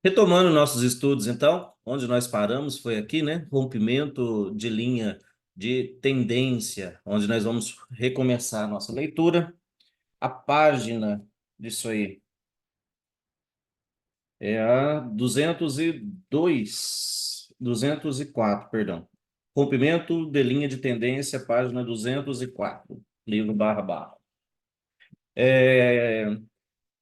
Retomando nossos estudos, então, onde nós paramos foi aqui, né? Rompimento de linha de tendência, onde nós vamos recomeçar a nossa leitura. A página disso aí é a 202, 204, perdão. Rompimento de linha de tendência, página 204, livro barra barra. É,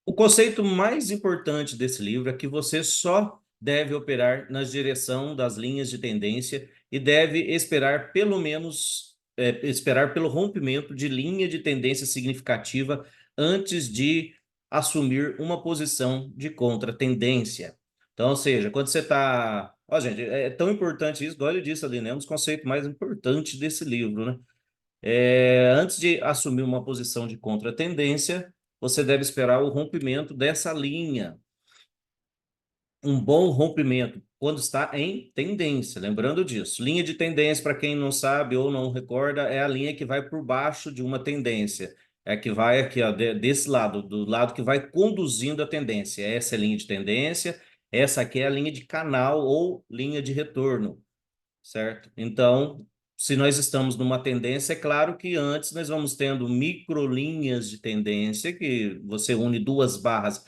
O conceito mais importante desse livro é que você só deve operar na direção das linhas de tendência e deve esperar pelo menos esperar pelo rompimento de linha de tendência significativa antes de assumir uma posição de contra-tendência. Então, ou seja, quando você está... Ó, gente, é tão importante isso, igual ele disse ali, né? Um dos conceitos mais importantes desse livro, né? Antes de assumir uma posição de contra-tendência, você deve esperar o rompimento dessa linha. Um bom rompimento, quando está em tendência, lembrando disso. Linha de tendência, para quem não sabe ou não recorda, é a linha que vai por baixo de uma tendência. É a que vai aqui, ó, desse lado, do lado que vai conduzindo a tendência. Essa é a linha de tendência, essa aqui é a linha de canal ou linha de retorno, certo? Então, se nós estamos numa tendência, é claro que antes nós vamos tendo microlinhas de tendência, que você une duas barras.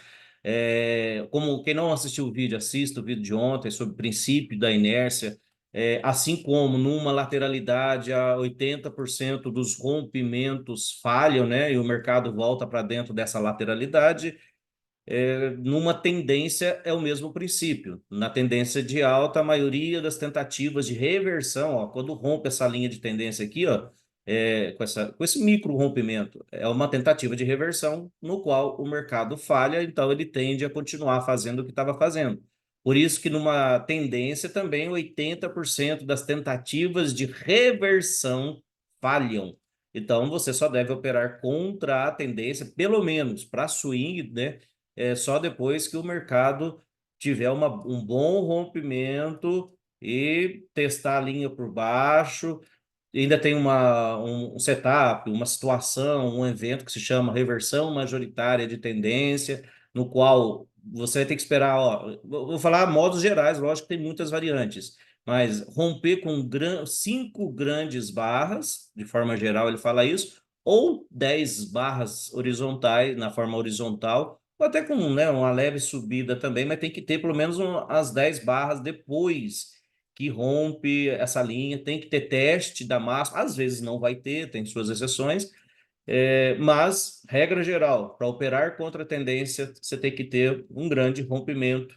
Como quem não assistiu o vídeo, assista o vídeo de ontem sobre o princípio da inércia. Assim como numa lateralidade, a 80% dos rompimentos falham, né? E o mercado volta para dentro dessa lateralidade. Numa tendência é o mesmo princípio. Na tendência de alta, a maioria das tentativas de reversão, ó, quando rompe essa linha de tendência aqui, ó, com esse micro rompimento, é uma tentativa de reversão no qual o mercado falha, então ele tende a continuar fazendo o que estava fazendo. Por isso que numa tendência também 80% das tentativas de reversão falham. Então você só deve operar contra a tendência, pelo menos para swing, né? Só depois que o mercado tiver um bom rompimento e testar a linha por baixo. Ainda tem um setup, uma situação, um evento que se chama reversão majoritária de tendência, no qual você vai ter que esperar, ó, vou falar modos gerais, lógico que tem muitas variantes, mas romper com cinco grandes barras, de forma geral ele fala isso, ou 10 barras horizontais, na forma horizontal, ou até com, né, uma leve subida também, mas tem que ter pelo menos as 10 barras depois que rompe essa linha. Tem que ter teste da máxima, às vezes não vai ter, tem suas exceções, mas, regra geral, para operar contra a tendência, você tem que ter um grande rompimento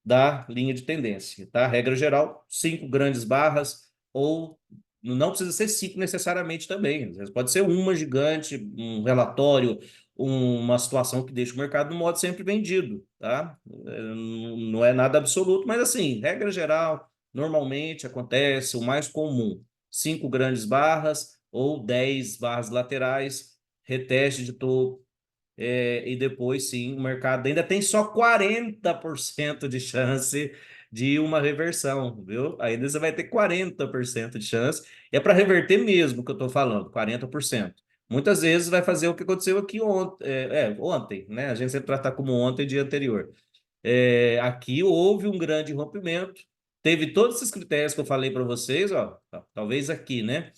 da linha de tendência, tá? Regra geral, cinco grandes barras, ou não precisa ser cinco necessariamente também, às vezes pode ser uma gigante, um relatório, uma situação que deixa o mercado no modo sempre vendido, tá? Não é nada absoluto, mas assim, regra geral, normalmente acontece o mais comum, cinco grandes barras ou 10 barras laterais, reteste de topo, e depois sim, o mercado ainda tem só 40% de chance de uma reversão, viu? Ainda você vai ter 40% de chance. É para reverter mesmo que eu estou falando, 40%. Muitas vezes vai fazer o que aconteceu aqui ontem, ontem, né? A gente sempre trata como ontem, dia anterior. Aqui houve um grande rompimento, teve todos esses critérios que eu falei para vocês, ó, talvez aqui, né?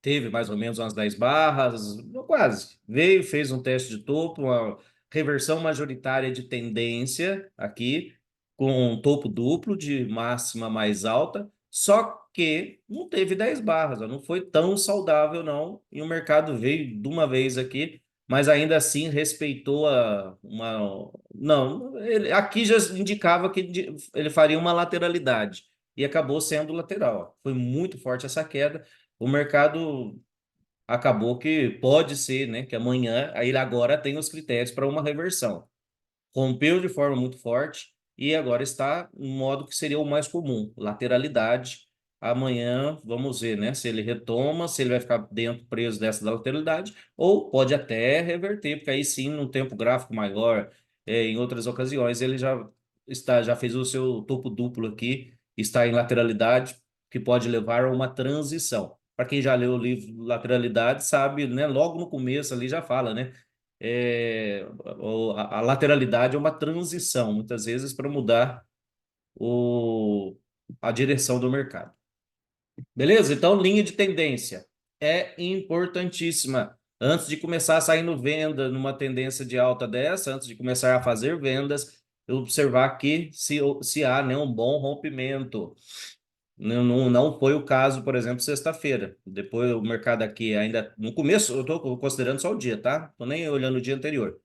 Teve mais ou menos umas 10 barras, quase. Veio, fez um teste de topo, uma reversão majoritária de tendência aqui, com um topo duplo de máxima mais alta, só que não teve 10 barras, ó, não foi tão saudável não, e o mercado veio de uma vez aqui, mas ainda assim respeitou uma... Não, aqui já indicava que ele faria uma lateralidade, e acabou sendo lateral. Ó. Foi muito forte essa queda, o mercado acabou que pode ser, né, que amanhã aí ele agora tem os critérios para uma reversão. Rompeu de forma muito forte e agora está em modo que seria o mais comum, lateralidade. Amanhã vamos ver, né, se ele retoma, se ele vai ficar dentro preso dessa da lateralidade ou pode até reverter, porque aí sim, num tempo gráfico maior, em outras ocasiões ele já fez o seu topo duplo aqui, está em lateralidade, que pode levar a uma transição. Para quem já leu o livro Lateralidade, sabe, né? Logo no começo ali já fala, né? a lateralidade é uma transição, muitas vezes, para mudar a direção do mercado. Beleza? Então, linha de tendência é importantíssima. Antes de começar saindo venda numa tendência de alta dessa, antes de começar a fazer vendas, observar que se há, né, um bom rompimento. Não foi o caso, por exemplo, sexta-feira. Depois o mercado aqui ainda, no começo, eu estou considerando só o dia, tá? Estou nem olhando o dia anterior.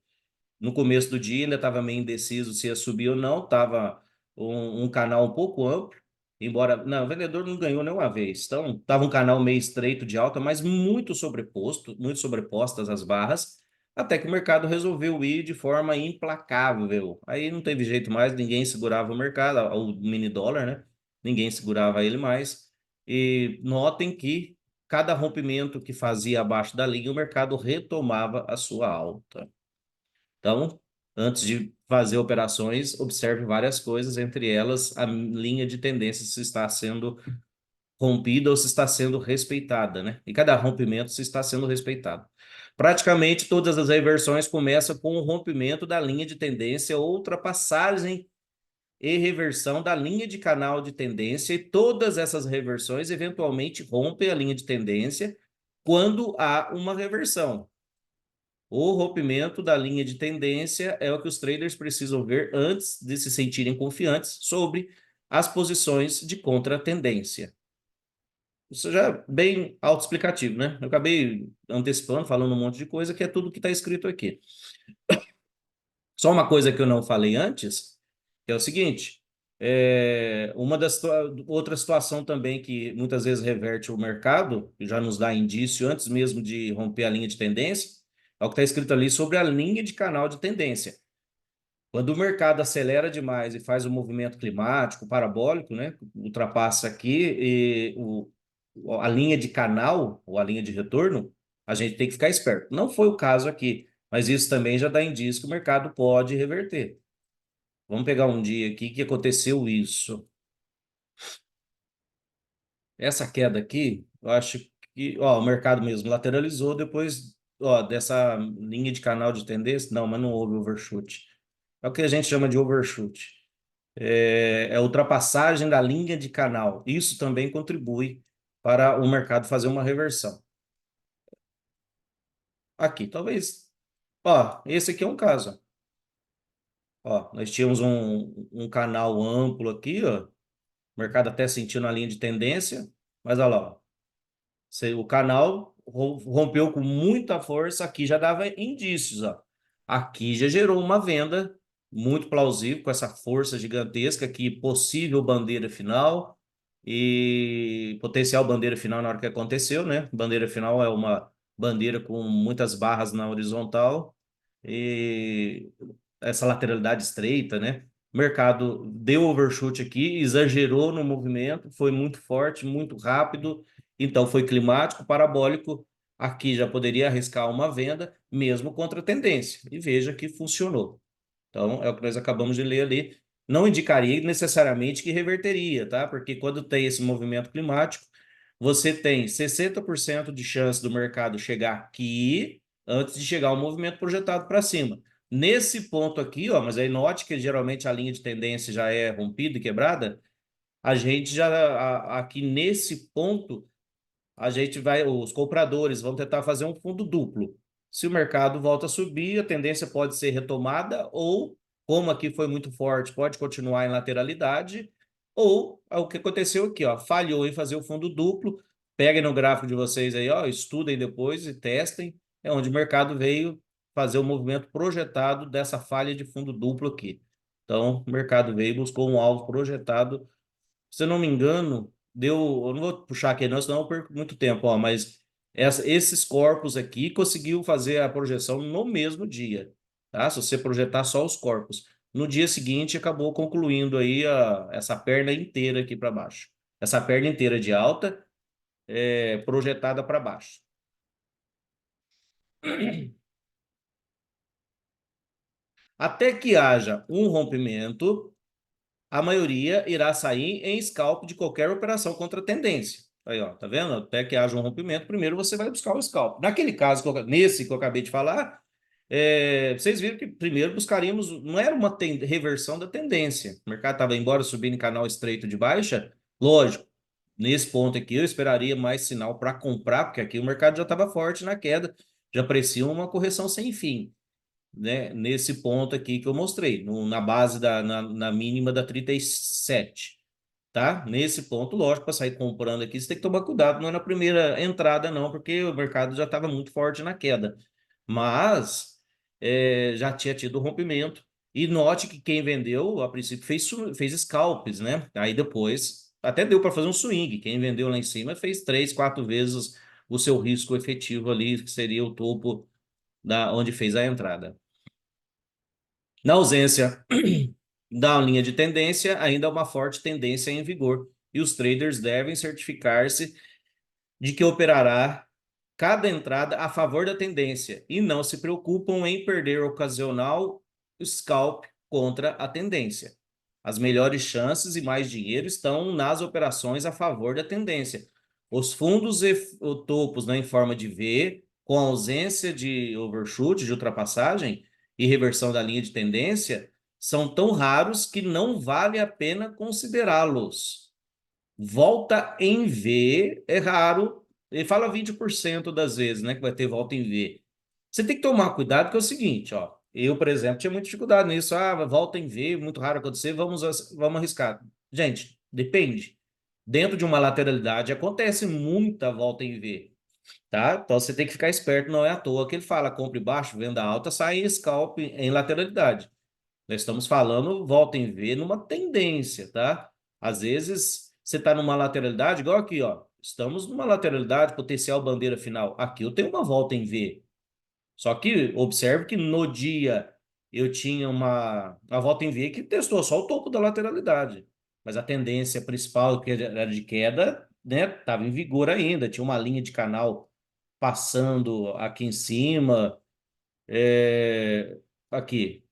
No começo do dia ainda estava meio indeciso se ia subir ou não, estava um canal um pouco amplo, embora, não, o vendedor não ganhou nenhuma vez, então estava um canal meio estreito de alta, mas muito sobreposto, muito sobrepostas as barras, até que o mercado resolveu ir de forma implacável. Aí não teve jeito mais, ninguém segurava o mercado, o mini dólar, né? Ninguém segurava ele mais. E notem que cada rompimento que fazia abaixo da linha, o mercado retomava a sua alta. Então, antes de fazer operações, observe várias coisas, entre elas a linha de tendência se está sendo rompida ou se está sendo respeitada, né? E cada rompimento se está sendo respeitado. Praticamente todas as reversões começam com o rompimento da linha de tendência, ultrapassagem e reversão da linha de canal de tendência, e todas essas reversões eventualmente rompem a linha de tendência quando há uma reversão. O rompimento da linha de tendência é o que os traders precisam ver antes de se sentirem confiantes sobre as posições de contra-tendência. Isso já é bem autoexplicativo, né? Eu acabei antecipando, falando um monte de coisa, que é tudo que está escrito aqui. Só uma coisa que eu não falei antes, que é o seguinte, uma das outra situação também que muitas vezes reverte o mercado, e já nos dá indício antes mesmo de romper a linha de tendência, é o que está escrito ali sobre a linha de canal de tendência. Quando o mercado acelera demais e faz um movimento climático, parabólico, né? Ultrapassa aqui a linha de canal, ou a linha de retorno, a gente tem que ficar esperto. Não foi o caso aqui, mas isso também já dá indício que o mercado pode reverter. Vamos pegar um dia aqui que aconteceu isso. Essa queda aqui, eu acho que ó, o mercado mesmo lateralizou depois ó, dessa linha de canal de tendência. Não, mas não houve overshoot. É o que a gente chama de overshoot. É a ultrapassagem da linha de canal. Isso também contribui para o mercado fazer uma reversão. Aqui, talvez. Ó, esse aqui é um caso. Ó, nós tínhamos um canal amplo aqui, ó. O mercado até sentindo a linha de tendência, mas olha lá, ó. O canal rompeu com muita força, aqui já dava indícios, ó. Aqui já gerou uma venda muito plausível, com essa força gigantesca aqui, possível bandeira final e potencial bandeira final na hora que aconteceu, né? Bandeira final é uma bandeira com muitas barras na horizontal e essa lateralidade estreita, né? O mercado deu overshoot aqui, exagerou no movimento, foi muito forte, muito rápido, então foi climático, parabólico. Aqui já poderia arriscar uma venda, mesmo contra a tendência, e veja que funcionou. Então, é o que nós acabamos de ler ali. Não indicaria necessariamente que reverteria, tá? Porque quando tem esse movimento climático, você tem 60% de chance do mercado chegar aqui antes de chegar o movimento projetado para cima. Nesse ponto aqui, ó, mas aí note que geralmente a linha de tendência já é rompida e quebrada, a gente já aqui nesse ponto a gente vai, os compradores vão tentar fazer um fundo duplo. Se o mercado volta a subir, a tendência pode ser retomada, ou, como aqui foi muito forte, pode continuar em lateralidade, ou é o que aconteceu aqui, ó, falhou em fazer o fundo duplo. Peguem no gráfico de vocês aí, ó, estudem depois e testem. É onde o mercado veio fazer o movimento projetado dessa falha de fundo duplo aqui. Então, o mercado veio e buscou um alvo projetado, se eu não me engano, deu. Eu não vou puxar aqui, não, senão eu perco muito tempo, ó, mas esses corpos aqui conseguiu fazer a projeção no mesmo dia, tá? Se você projetar só os corpos. No dia seguinte, acabou concluindo aí essa perna inteira aqui para baixo. Essa perna inteira de alta projetada para baixo. Até que haja um rompimento, a maioria irá sair em scalp de qualquer operação contra a tendência. Aí, ó, tá vendo? Até que haja um rompimento, primeiro você vai buscar o scalp. Naquele caso, nesse que eu acabei de falar, vocês viram que primeiro buscaríamos, não era uma reversão da tendência. O mercado estava embora subindo em canal estreito de baixa, lógico. Nesse ponto aqui, eu esperaria mais sinal para comprar, porque aqui o mercado já estava forte na queda, já parecia uma correção sem fim, né? Nesse ponto aqui que eu mostrei, na base na mínima da 37, tá? Nesse ponto, lógico, para sair comprando aqui, você tem que tomar cuidado, não é na primeira entrada, não, porque o mercado já estava muito forte na queda. Mas já tinha tido rompimento. E note que quem vendeu, a princípio, fez scalps, né? Aí depois até deu para fazer um swing. Quem vendeu lá em cima fez 3, 4 vezes o seu risco efetivo ali, que seria o topo da onde fez a entrada. Na ausência da linha de tendência, ainda há uma forte tendência em vigor. E os traders devem certificar-se de que operará cada entrada a favor da tendência e não se preocupam em perder ocasional scalp contra a tendência. As melhores chances e mais dinheiro estão nas operações a favor da tendência. Os fundos e topos, né, em forma de V, com ausência de overshoot, de ultrapassagem e reversão da linha de tendência, são tão raros que não vale a pena considerá-los. Volta em V é raro. Ele fala 20% das vezes, né, que vai ter volta em V. Você tem que tomar cuidado, que é o seguinte, ó. Eu, por exemplo, tinha muita dificuldade nisso. Ah, volta em V, muito raro acontecer, vamos arriscar. Gente, depende. Dentro de uma lateralidade acontece muita volta em V, tá? Então você tem que ficar esperto, não é à toa que ele fala compre baixo, venda alta, sai scalp em lateralidade. Nós estamos falando, volta em V, numa tendência, tá? Às vezes, você está numa lateralidade, igual aqui, ó. Estamos numa lateralidade, potencial bandeira final. Aqui eu tenho uma volta em V. Só que observe que no dia eu tinha uma volta em V que testou só o topo da lateralidade. Mas a tendência principal, que era de queda, né, estava em vigor ainda. Tinha uma linha de canal passando aqui em cima. Aqui.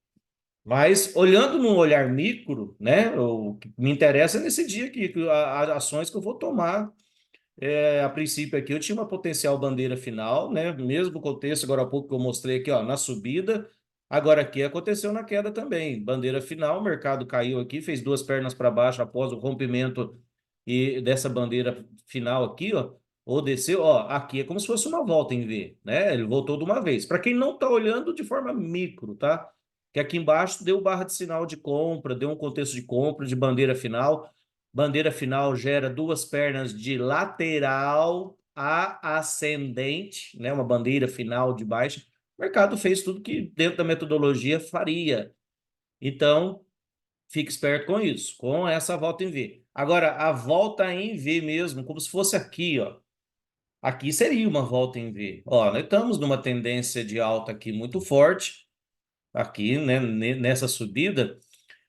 Mas olhando num olhar micro, né, o que me interessa é nesse dia aqui, que as ações que eu vou tomar. A princípio aqui eu tinha uma potencial bandeira final, né, mesmo contexto agora há pouco que eu mostrei aqui, ó, na subida, agora aqui aconteceu na queda também, bandeira final, o mercado caiu aqui, fez duas pernas para baixo após o rompimento e dessa bandeira final aqui, ó, ou desceu, ó, aqui é como se fosse uma volta em V, né, ele voltou de uma vez. Para quem não está olhando de forma micro, tá? Que aqui embaixo deu barra de sinal de compra, deu um contexto de compra, de bandeira final. Bandeira final gera duas pernas de lateral a ascendente, né? Uma bandeira final de baixa. O mercado fez tudo que dentro da metodologia faria. Então, fique esperto com isso, com essa volta em V. Agora, a volta em V mesmo, como se fosse aqui, ó. Aqui seria uma volta em V. Ó, nós estamos numa tendência de alta aqui muito forte, aqui, né, nessa subida.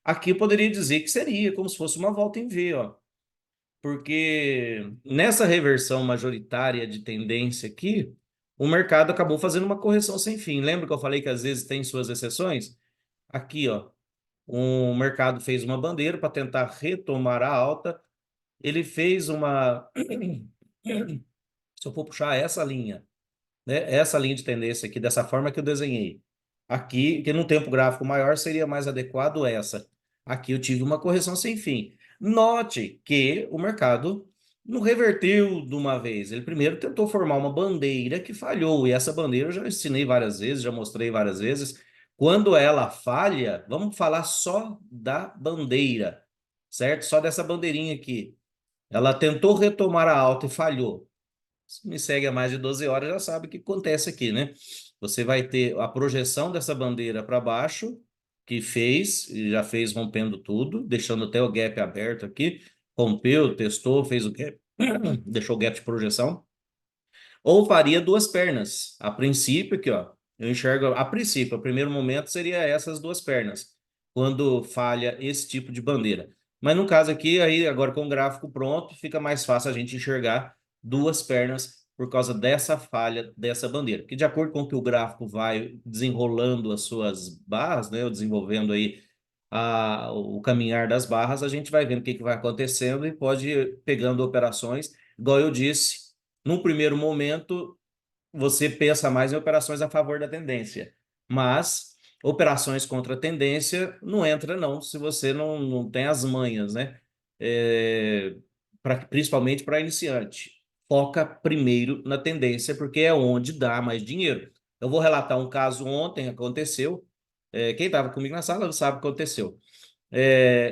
Aqui eu poderia dizer que seria como se fosse uma volta em V, ó. Porque nessa reversão majoritária de tendência aqui, o mercado acabou fazendo uma correção sem fim. Lembra que eu falei que às vezes tem suas exceções? Aqui, ó, o mercado fez uma bandeira para tentar retomar a alta. Ele fez uma. Se eu for puxar essa linha, né? Essa linha de tendência aqui, dessa forma que eu desenhei. Aqui, que num tempo gráfico maior seria mais adequado essa. Aqui eu tive uma correção sem fim. Note que o mercado não reverteu de uma vez. Ele primeiro tentou formar uma bandeira que falhou, e essa bandeira eu já ensinei várias vezes, já mostrei várias vezes. Quando ela falha, vamos falar só da bandeira, certo? Só dessa bandeirinha aqui. Ela tentou retomar a alta e falhou. Se me segue há mais de 12 horas, já sabe o que acontece aqui, né? Você vai ter a projeção dessa bandeira para baixo, que fez, e já fez rompendo tudo, deixando até o gap aberto aqui. Rompeu, testou, fez o gap, deixou o gap de projeção. Ou faria duas pernas. A princípio, aqui, ó, eu enxergo, a princípio, o primeiro momento seria essas duas pernas, quando falha esse tipo de bandeira. Mas no caso aqui, aí agora com o gráfico pronto, fica mais fácil a gente enxergar duas pernas por causa dessa falha dessa bandeira. Que de acordo com que o gráfico vai desenrolando as suas barras, né, ou desenvolvendo aí o caminhar das barras, a gente vai vendo o que vai acontecendo e pode ir pegando operações, igual eu disse. Num primeiro momento, você pensa mais em operações a favor da tendência. Mas operações contra a tendência não entra não, se você não tem as manhas, né? É, principalmente para iniciante. Foca primeiro na tendência, porque é onde dá mais dinheiro. Eu vou relatar um caso ontem, aconteceu. Quem estava comigo na sala sabe o que aconteceu.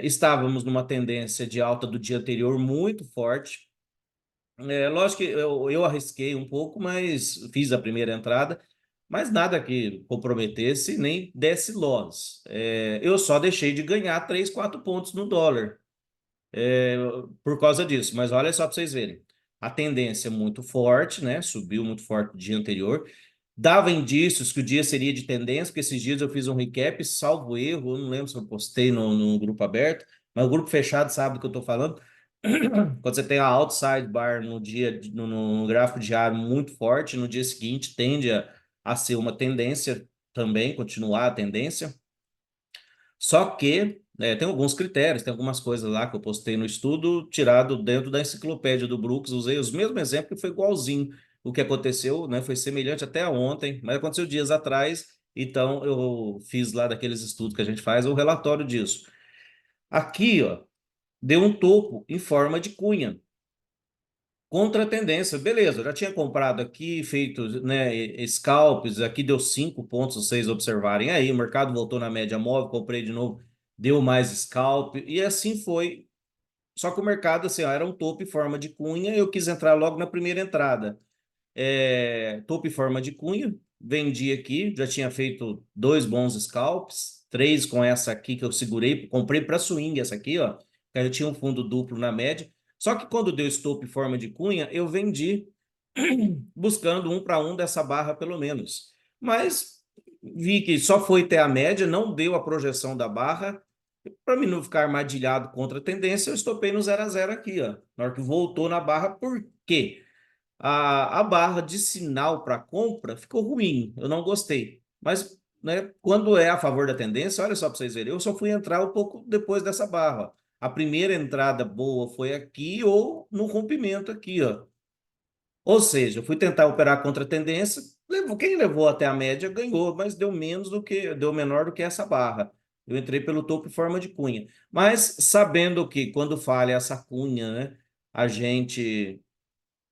Estávamos numa tendência de alta do dia anterior muito forte. Lógico que eu arrisquei um pouco, mas fiz a primeira entrada, mas nada que comprometesse nem desse loss. Eu só deixei de ganhar 3, 4 pontos no dólar por causa disso. Mas olha só para vocês verem. A tendência é muito forte, né? Subiu muito forte no dia anterior. Dava indícios que o dia seria de tendência, porque esses dias eu fiz um recap, salvo erro, eu não lembro se eu postei no grupo aberto, mas o grupo fechado sabe do que eu estou falando. Quando você tem a outside bar no dia, no gráfico diário muito forte, no dia seguinte tende a ser uma tendência também, continuar a tendência. Só que tem alguns critérios, tem algumas coisas lá que eu postei no estudo, tirado dentro da enciclopédia do Brooks, usei os mesmos exemplos que foi igualzinho o que aconteceu, né? Foi semelhante até ontem, mas aconteceu dias atrás, então eu fiz lá daqueles estudos que a gente faz o relatório disso. Aqui, ó, deu um topo em forma de cunha. Contra a tendência, beleza, eu já tinha comprado aqui, feito, né, scalps, aqui deu 5 pontos, vocês observarem aí, o mercado voltou na média móvel, comprei de novo, deu mais scalp, e assim foi. Só que o mercado, assim, ó, era um topo em forma de cunha, eu quis entrar logo na primeira entrada. Topo em forma de cunha, vendi aqui, já tinha feito 2 bons scalps, 3 com essa aqui que eu segurei, comprei para swing essa aqui, ó, que eu tinha um fundo duplo na média. Só que quando deu stop em forma de cunha, eu vendi buscando 1 para 1 dessa barra pelo menos. Mas vi que só foi ter a média, não deu a projeção da barra. Para mim não ficar armadilhado contra a tendência, eu estopei no 0 a 0 aqui, ó. Na hora que voltou na barra, por quê? A barra de sinal para compra ficou ruim, eu não gostei. Mas, né, quando é a favor da tendência, olha só para vocês verem, eu só fui entrar um pouco depois dessa barra. A primeira entrada boa foi aqui ou no rompimento aqui, ó. Ou seja, eu fui tentar operar contra a tendência, quem levou até a média ganhou, mas deu menor do que essa barra. Eu entrei pelo topo em forma de cunha. Mas sabendo que quando falha essa cunha, né, a gente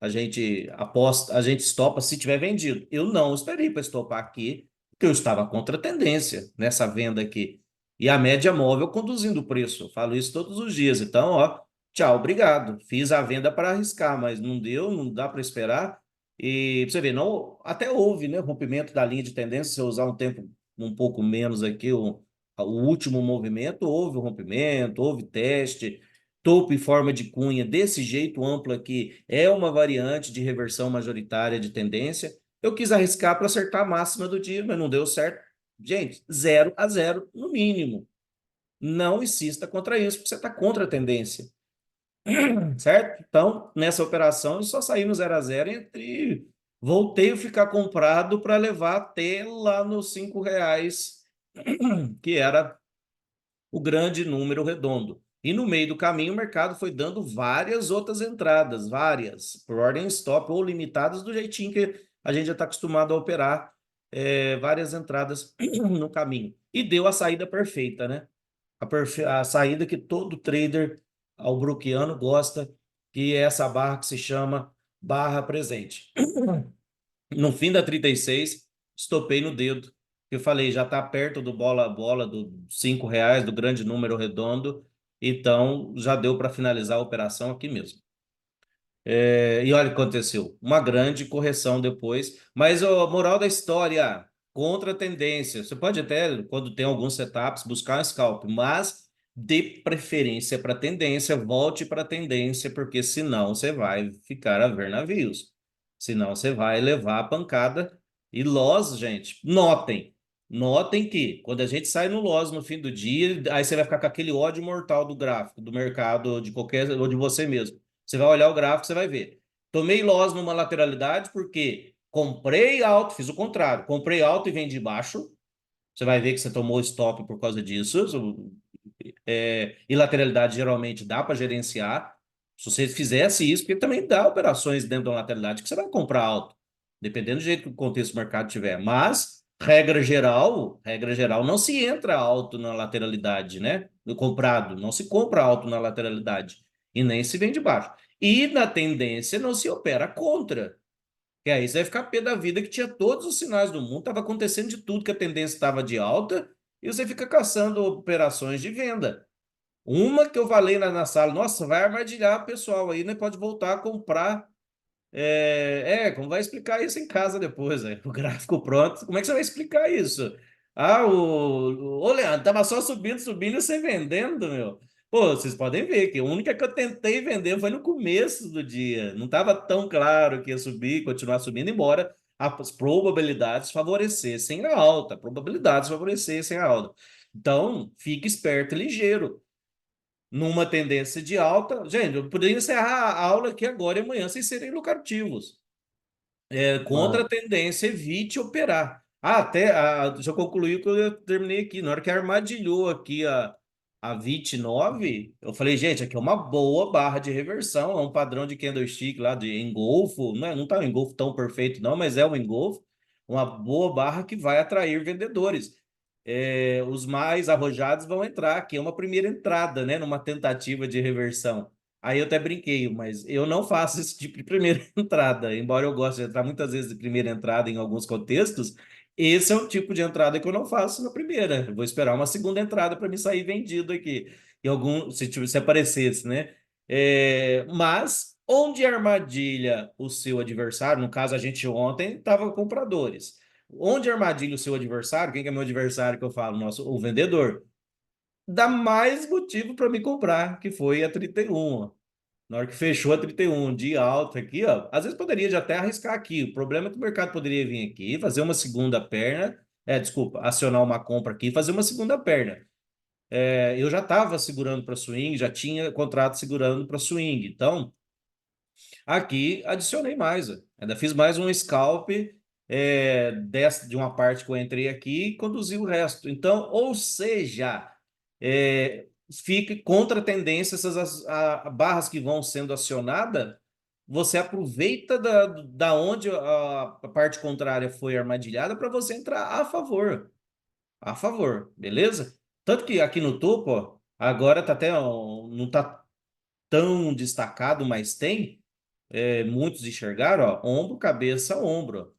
a gente aposta, a gente estopa se tiver vendido. Eu não esperei para estopar aqui, porque eu estava contra a tendência nessa venda aqui. E a média móvel conduzindo o preço. Eu falo isso todos os dias. Então, ó, tchau, obrigado. Fiz a venda para arriscar, mas não deu, não dá para esperar. E pra você ver, não, até houve, né, rompimento da linha de tendência, se eu usar um tempo um pouco menos aqui, o último movimento, houve o rompimento, houve teste, topo em forma de cunha desse jeito amplo aqui é uma variante de reversão majoritária de tendência. Eu quis arriscar para acertar a máxima do dia, mas não deu certo. Gente, 0 a 0 no mínimo. Não insista contra isso, porque você está contra a tendência, certo? Então, nessa operação, eu só saí no 0 a 0 entre. Voltei a ficar comprado para levar até lá nos R$ 5, que era o grande número redondo. E no meio do caminho, o mercado foi dando várias outras entradas, várias, por ordem stop ou limitadas, do jeitinho que a gente já está acostumado a operar, várias entradas no caminho. E deu a saída perfeita, né? A saída que todo trader albruquiano gosta, que é essa barra que se chama barra presente. No fim da 36, estopei no dedo. Eu falei, já está perto do bola a bola do R$ 5, do grande número redondo, então já deu para finalizar a operação aqui mesmo. E olha o que aconteceu, uma grande correção depois, mas a moral da história, contra a tendência, você pode até, quando tem alguns setups, buscar um scalp, mas dê preferência para a tendência, volte para a tendência, porque senão você vai ficar a ver navios, senão você vai levar a pancada. E loss, gente, notem que quando a gente sai no loss no fim do dia, aí você vai ficar com aquele ódio mortal do gráfico, do mercado, de qualquer, ou de você mesmo. Você vai olhar o gráfico, você vai ver. Tomei loss numa lateralidade porque comprei alto, fiz o contrário. Comprei alto e vendi baixo. Você vai ver que você tomou stop por causa disso. E lateralidade geralmente dá para gerenciar. Se você fizesse isso, porque também dá operações dentro da lateralidade que você vai comprar alto, dependendo do jeito que o contexto do mercado tiver. Mas regra geral, não se entra alto na lateralidade, né? No comprado, não se compra alto na lateralidade e nem se vende baixo. E na tendência não se opera contra. Que aí você vai ficar pé da vida que tinha todos os sinais do mundo, estava acontecendo de tudo, que a tendência estava de alta, e você fica caçando operações de venda. Uma que eu falei na sala, nossa, vai armadilhar o pessoal aí, né? Pode voltar a comprar. Como vai explicar isso em casa depois, né? O gráfico pronto, como é que você vai explicar isso? Ah, ô Leandro, tava só subindo, subindo e você vendendo, meu. Pô, vocês podem ver que a única que eu tentei vender foi no começo do dia. Não estava tão claro que ia subir, continuar subindo, embora as probabilidades favorecessem a alta. Probabilidades favorecessem a alta. Então, fique esperto e ligeiro numa tendência de alta. Gente, eu poderia encerrar a aula aqui agora e amanhã sem serem lucrativos. Contra Mas, a tendência, evite operar. Deixa eu concluir o que eu terminei aqui. Na hora que armadilhou aqui a 29, eu falei, gente, aqui é uma boa barra de reversão, é um padrão de candlestick lá de engolfo, não tá um engolfo tão perfeito não, mas é um engolfo, uma boa barra que vai atrair vendedores. Os mais arrojados vão entrar, aqui é uma primeira entrada, né, numa tentativa de reversão. Aí eu até brinquei, mas eu não faço esse tipo de primeira entrada, embora eu goste de entrar muitas vezes de primeira entrada em alguns contextos, esse é um tipo de entrada que eu não faço na primeira. Eu vou esperar uma segunda entrada para me sair vendido aqui. Se aparecesse, né? Mas onde armadilha o seu adversário, no caso a gente ontem estava compradores. Onde armadilha o seu adversário, quem que é meu adversário que eu falo? Nosso, o vendedor. Dá mais motivo para me comprar, que foi a 31. Na hora que fechou a 31 de alta aqui, ó, às vezes poderia já até arriscar aqui. O problema é que o mercado poderia vir aqui, fazer uma segunda perna, desculpa, acionar uma compra aqui e fazer uma segunda perna. Eu já estava segurando para swing, já tinha contrato segurando para swing. Então, aqui adicionei mais. Ó. Ainda fiz mais um scalp de uma parte que eu entrei aqui e conduzi o resto. Então, ou seja, fique contra a tendência, essas barras que vão sendo acionadas, você aproveita da onde a parte contrária foi armadilhada para você entrar a favor. A favor, beleza? Tanto que aqui no topo, ó, agora tá até, não tá tão destacado, mas tem muitos enxergaram, ó, ombro, cabeça, ombro.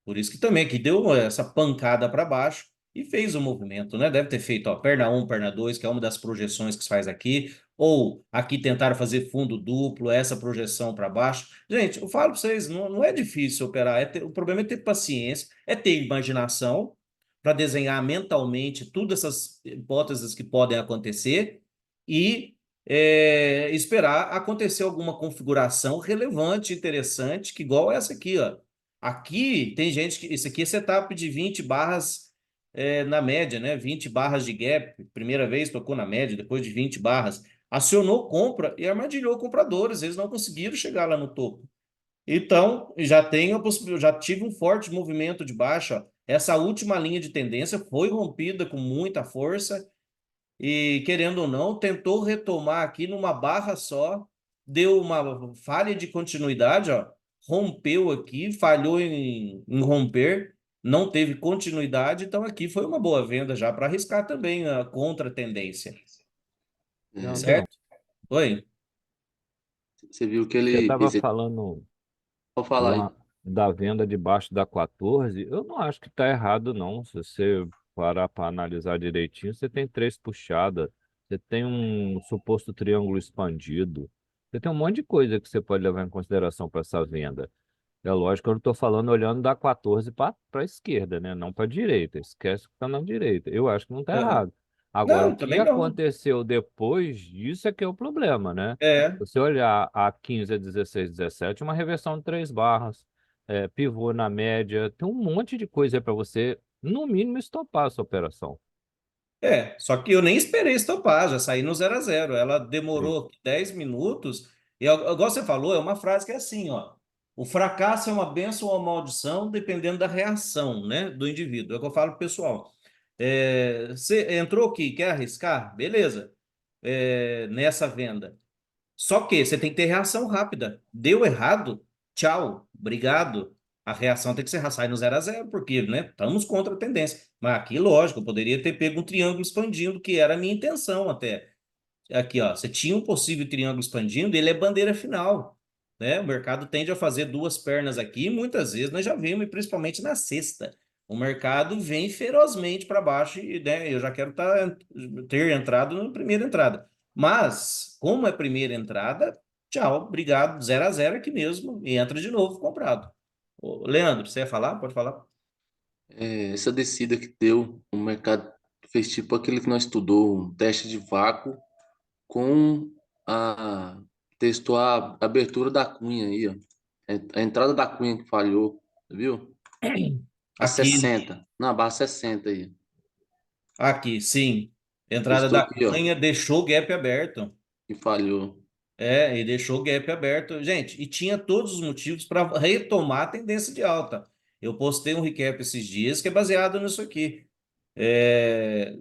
Por isso que também que deu essa pancada para baixo e fez o movimento, né? Deve ter feito, ó, perna um, perna 2, que é uma das projeções que se faz aqui, ou aqui tentaram fazer fundo duplo, essa projeção para baixo. Gente, eu falo para vocês, não é difícil operar, o problema é ter paciência, é ter imaginação para desenhar mentalmente todas essas hipóteses que podem acontecer e esperar acontecer alguma configuração relevante, interessante, que igual essa aqui, ó. Aqui tem gente que. Isso aqui é setup de 20 barras na média, né? 20 barras de gap. Primeira vez tocou na média, depois de 20 barras. Acionou compra e armadilhou compradores. Eles não conseguiram chegar lá no topo. Então, já tenho a possibilidade, já tive um forte movimento de baixa. Essa última linha de tendência foi rompida com muita força e, querendo ou não, tentou retomar aqui numa barra só, deu uma falha de continuidade, ó, rompeu aqui, falhou em romper, não teve continuidade, então aqui foi uma boa venda já para arriscar também a contra-tendência, é, Leandrão, certo? Oi? você viu que você ele estava falando pode falar aí. lá da venda debaixo da 14. Eu não acho que está errado, não. Se você parar para analisar direitinho, você tem três puxadas, você tem um suposto triângulo expandido, você tem um monte de coisa que você pode levar em consideração para essa venda. É lógico que eu estou falando olhando da 14 para a esquerda, né? Não para a direita. Esquece que está na direita. Eu acho que não está Aham. errado. Agora, o Não, que também não. aconteceu depois disso é que é o problema, né? É, Você olhar a 15, a 16, 17, uma reversão de três barras, pivô na média, tem um monte de coisa para você, no mínimo, estopar essa operação. só que eu nem esperei estopar, já saí no 0 a 0. Ela Sim. demorou 10 minutos. E, igual você falou, é uma frase que é assim, ó. O fracasso é uma bênção ou uma maldição, dependendo da reação, né, do indivíduo. É o que eu falo pro pessoal. Você entrou aqui, quer arriscar? Beleza. Nessa venda. Só que você tem que ter reação rápida. Deu errado? Tchau. Obrigado. a reação tem que ser sai no 0 a 0, porque, né, estamos contra a tendência. Mas aqui, lógico, eu poderia ter pego um triângulo expandindo, que era a minha intenção até. Aqui, ó, você tinha um possível triângulo expandindo, ele é bandeira final, né? O mercado tende a fazer duas pernas aqui, e muitas vezes nós já vimos, e principalmente na sexta. O mercado vem ferozmente para baixo e, né, eu já quero ter entrado na primeira entrada. Mas, como é primeira entrada, tchau, obrigado, 0 a 0 aqui mesmo, e entra de novo comprado. Ô, Leandro, você ia falar? Pode falar. Essa descida que deu, o mercado fez tipo aquele que nós estudou, um teste de vácuo com a testou a abertura da cunha aí, ó. A entrada da cunha que falhou, viu? A Aqui, 60. Na barra 60 aí. aqui, sim. Entrada Testou da aqui, ó, cunha deixou o gap aberto. e falhou. E deixou o gap aberto. Gente, e tinha todos os motivos para retomar a tendência de alta. Eu postei um recap esses dias que é baseado nisso aqui.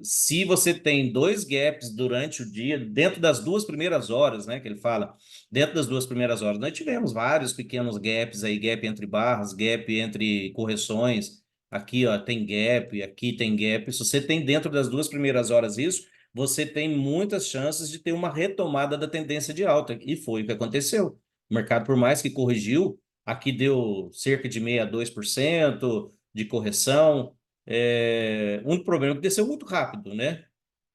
Se você tem dois gaps durante o dia, dentro das duas primeiras horas, né, que ele fala, dentro das duas primeiras horas, nós tivemos vários pequenos gaps aí, gap entre barras, gap entre correções. Aqui, ó, tem gap, aqui tem gap. Se você tem dentro das duas primeiras horas isso, você tem muitas chances de ter uma retomada da tendência de alta. E foi o que aconteceu. O mercado, por mais que corrigiu, aqui deu cerca de 0,62% de correção. O único problema é que desceu muito rápido, né?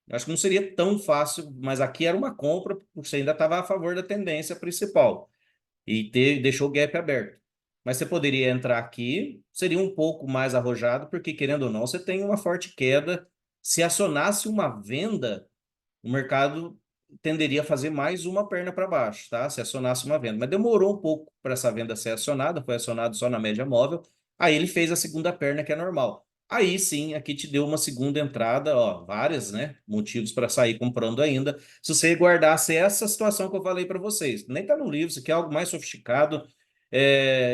Acho que não seria tão fácil, mas aqui era uma compra, porque você ainda estava a favor da tendência principal e deixou o gap aberto. Mas você poderia entrar aqui, seria um pouco mais arrojado, porque querendo ou não, você tem uma forte queda. Se acionasse uma venda, o mercado tenderia a fazer mais uma perna para baixo, tá? Se acionasse uma venda. Mas demorou um pouco para essa venda ser acionada, foi acionado só na média móvel. Aí ele fez a segunda perna, que é normal. Aí sim, aqui te deu uma segunda entrada, ó, várias, né? Motivos para sair comprando ainda. Se você guardasse essa situação que eu falei para vocês, nem tá no livro, isso aqui é algo mais sofisticado.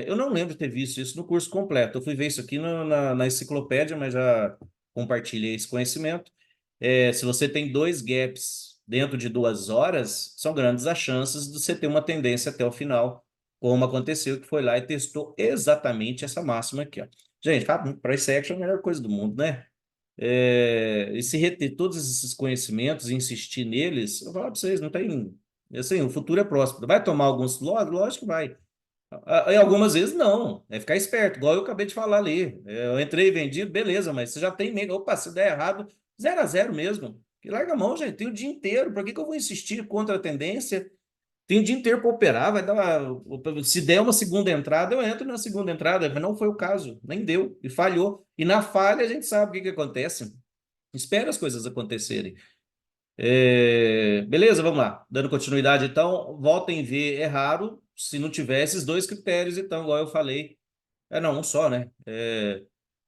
Eu não lembro de ter visto isso no curso completo. Eu fui ver isso aqui na enciclopédia, mas já compartilhei esse conhecimento. Se você tem dois gaps dentro de 2 horas, são grandes as chances de você ter uma tendência até o final, como aconteceu, que foi lá e testou exatamente essa máxima aqui, ó. Gente, price action é a melhor coisa do mundo, né? E se reter todos esses conhecimentos e insistir neles, eu vou falar para vocês, não tem. Assim, o futuro é próximo. Vai tomar alguns lotes? Lógico que vai. E algumas vezes não. É ficar esperto, igual eu acabei de falar ali. Eu entrei vendido, beleza, mas você já tem medo. Opa, se der errado, 0 a 0 mesmo. Que larga a mão, gente. Tem o dia inteiro. Por que eu vou insistir contra a tendência? Tem o dia inteiro para operar. Se der uma segunda entrada, eu entro na segunda entrada. Mas não foi o caso. Nem deu. E falhou. E na falha, a gente sabe o que acontece. Espera as coisas acontecerem. Beleza, vamos lá. Dando continuidade, então, volta em V é raro se não tiver esses dois critérios, então, igual eu falei. Não, um só, né?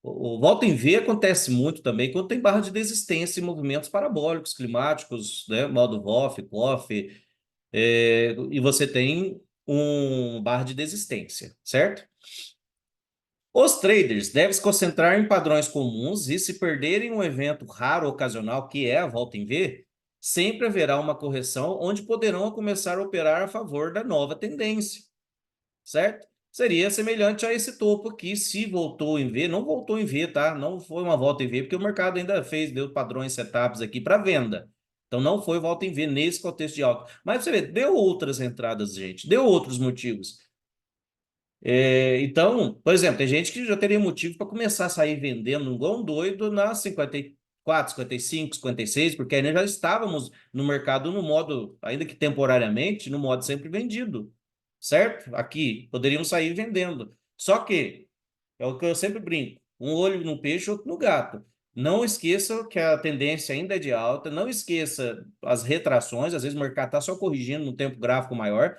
O volta em V acontece muito também quando tem barra de desistência e movimentos parabólicos, climáticos, né? Modo VOF, COF, e você tem um barra de desistência, certo? Os traders devem se concentrar em padrões comuns e, se perderem um evento raro ocasional, que é a volta em V, sempre haverá uma correção onde poderão começar a operar a favor da nova tendência, certo? Seria semelhante a esse topo aqui, se voltou em V, não voltou em V, tá? Não foi uma volta em V, porque o mercado ainda deu padrões setups aqui para venda. Então não foi volta em V nesse contexto de alta. Mas você vê, deu outras entradas, gente, deu outros motivos. Então, por exemplo, tem gente que já teria motivo para começar a sair vendendo igual um doido na 54, 55, 56, porque ainda já estávamos no mercado no modo, ainda que temporariamente, no modo sempre vendido, certo? Aqui, poderiam sair vendendo. Só que, é o que eu sempre brinco, um olho no peixe, outro no gato. Não esqueça que a tendência ainda é de alta, não esqueça as retrações, às vezes o mercado está só corrigindo no tempo gráfico maior,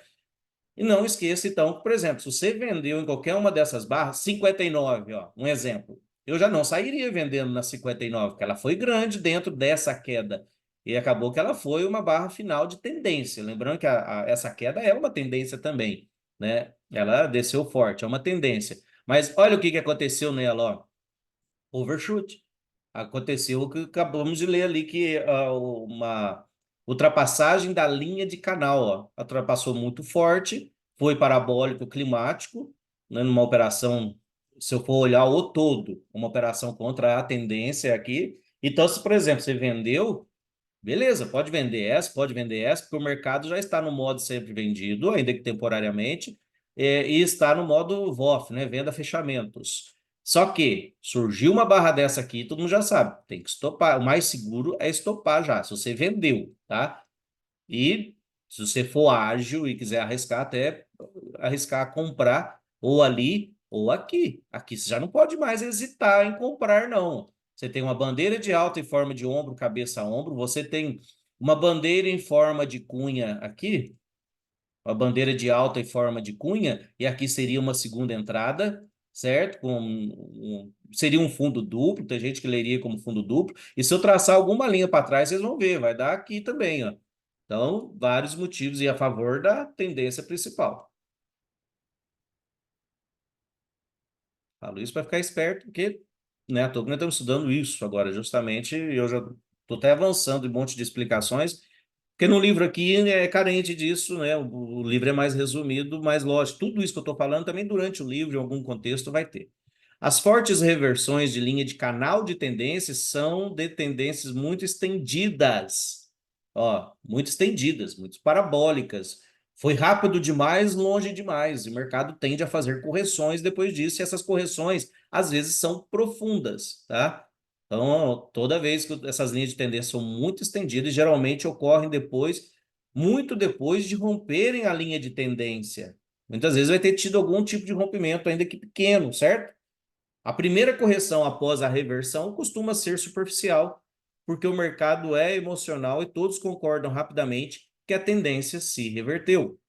e não esqueça, então, que, por exemplo, se você vendeu em qualquer uma dessas barras, 59, ó, um exemplo, eu já não sairia vendendo na 59, porque ela foi grande dentro dessa queda. E acabou que ela foi uma barra final de tendência. Lembrando que essa queda é uma tendência também, né? Ela desceu forte, é uma tendência. Mas olha o que aconteceu nela, ó. Overshoot. Aconteceu o que acabamos de ler ali, que uma ultrapassagem da linha de canal, ó, ultrapassou muito forte, foi parabólico climático, né, numa operação se eu for olhar o todo, uma operação contra a tendência aqui. Então, se, por exemplo, você vendeu, beleza, pode vender essa, porque o mercado já está no modo sempre vendido, ainda que temporariamente, e está no modo VOF, né? Venda fechamentos. Só que surgiu uma barra dessa aqui, todo mundo já sabe, tem que estopar. O mais seguro é estopar já, se você vendeu, tá? E se você for ágil e quiser arriscar, até arriscar comprar ou ali ou aqui. Aqui você já não pode mais hesitar em comprar, não. Você tem uma bandeira de alta em forma de ombro, cabeça a ombro. Você tem uma bandeira em forma de cunha aqui, uma bandeira de alta em forma de cunha, e aqui seria uma segunda entrada, certo? Seria um fundo duplo, tem gente que leria como fundo duplo. E se eu traçar alguma linha para trás, vocês vão ver, vai dar aqui também, ó. Então, vários motivos e a favor da tendência principal. Falo isso para ficar esperto, porque, né, nós estamos estudando isso agora, justamente, e eu já estou até avançando em um monte de explicações, porque no livro aqui é carente disso, né? O livro é mais resumido, mas lógico, tudo isso que eu estou falando também durante o livro, em algum contexto, vai ter. As fortes reversões de linha de canal de tendências são de tendências muito estendidas, ó, muito estendidas, muito parabólicas. Foi rápido demais, longe demais. E o mercado tende a fazer correções depois disso, e essas correções, às vezes, são profundas, tá? Então, toda vez que essas linhas de tendência são muito estendidas, geralmente ocorrem depois, muito depois de romperem a linha de tendência. Muitas vezes vai ter tido algum tipo de rompimento, ainda que pequeno, certo? A primeira correção após a reversão costuma ser superficial, porque o mercado é emocional e todos concordam rapidamente que a tendência se reverteu.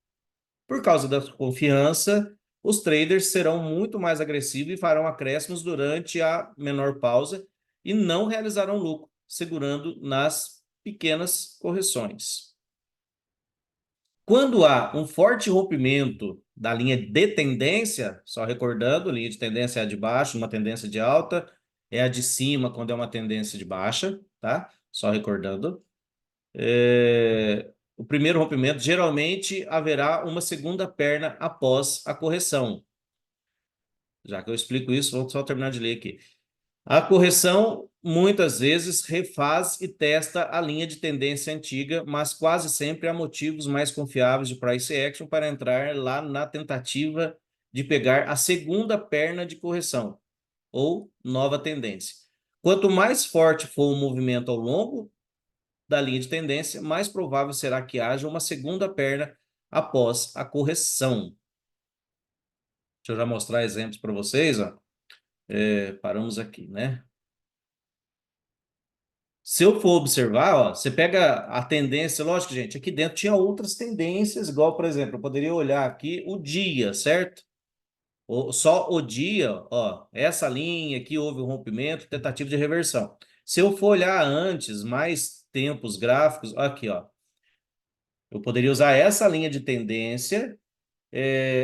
Por causa da confiança, os traders serão muito mais agressivos e farão acréscimos durante a menor pausa e não realizarão lucro, segurando nas pequenas correções. Quando há um forte rompimento da linha de tendência, só recordando, linha de tendência é a de baixo, uma tendência de alta, é a de cima quando é uma tendência de baixa, tá? Só recordando. O primeiro rompimento, geralmente haverá uma segunda perna após a correção. Já que eu explico isso, vou só terminar de ler aqui. A correção muitas vezes refaz e testa a linha de tendência antiga, mas quase sempre há motivos mais confiáveis de price action para entrar lá na tentativa de pegar a segunda perna de correção ou nova tendência. Quanto mais forte for o movimento ao longo da linha de tendência, mais provável será que haja uma segunda perna após a correção. Deixa eu já mostrar exemplos para vocês, ó. Paramos aqui, né? Se eu for observar, ó, você pega a tendência, lógico, gente, aqui dentro tinha outras tendências, igual, por exemplo, eu poderia olhar aqui o dia, certo? Só o dia, ó, essa linha aqui houve um rompimento, tentativa de reversão. Se eu for olhar antes, mais tempos gráficos, aqui, ó, eu poderia usar essa linha de tendência.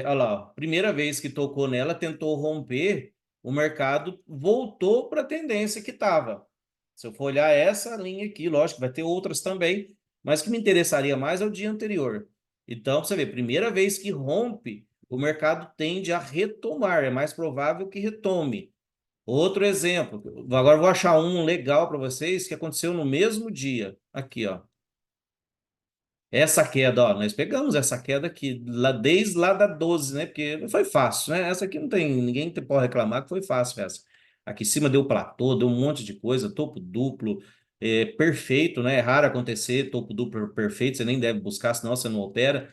Olha lá, ó, primeira vez que tocou nela, tentou romper, o mercado voltou para a tendência que estava. Se eu for olhar essa linha aqui, lógico, vai ter outras também, mas o que me interessaria mais é o dia anterior. Então, você vê, primeira vez que rompe, o mercado tende a retomar, é mais provável que retome. Outro exemplo, agora eu vou achar um legal para vocês que aconteceu no mesmo dia. Aqui, ó. Essa queda, ó, nós pegamos essa queda aqui, desde lá da 12, né? Porque foi fácil, né? Essa aqui não tem, ninguém pode reclamar que foi fácil essa. Aqui em cima deu platô, deu um monte de coisa, topo duplo, perfeito, né? É raro acontecer topo duplo perfeito, você nem deve buscar, senão você não opera.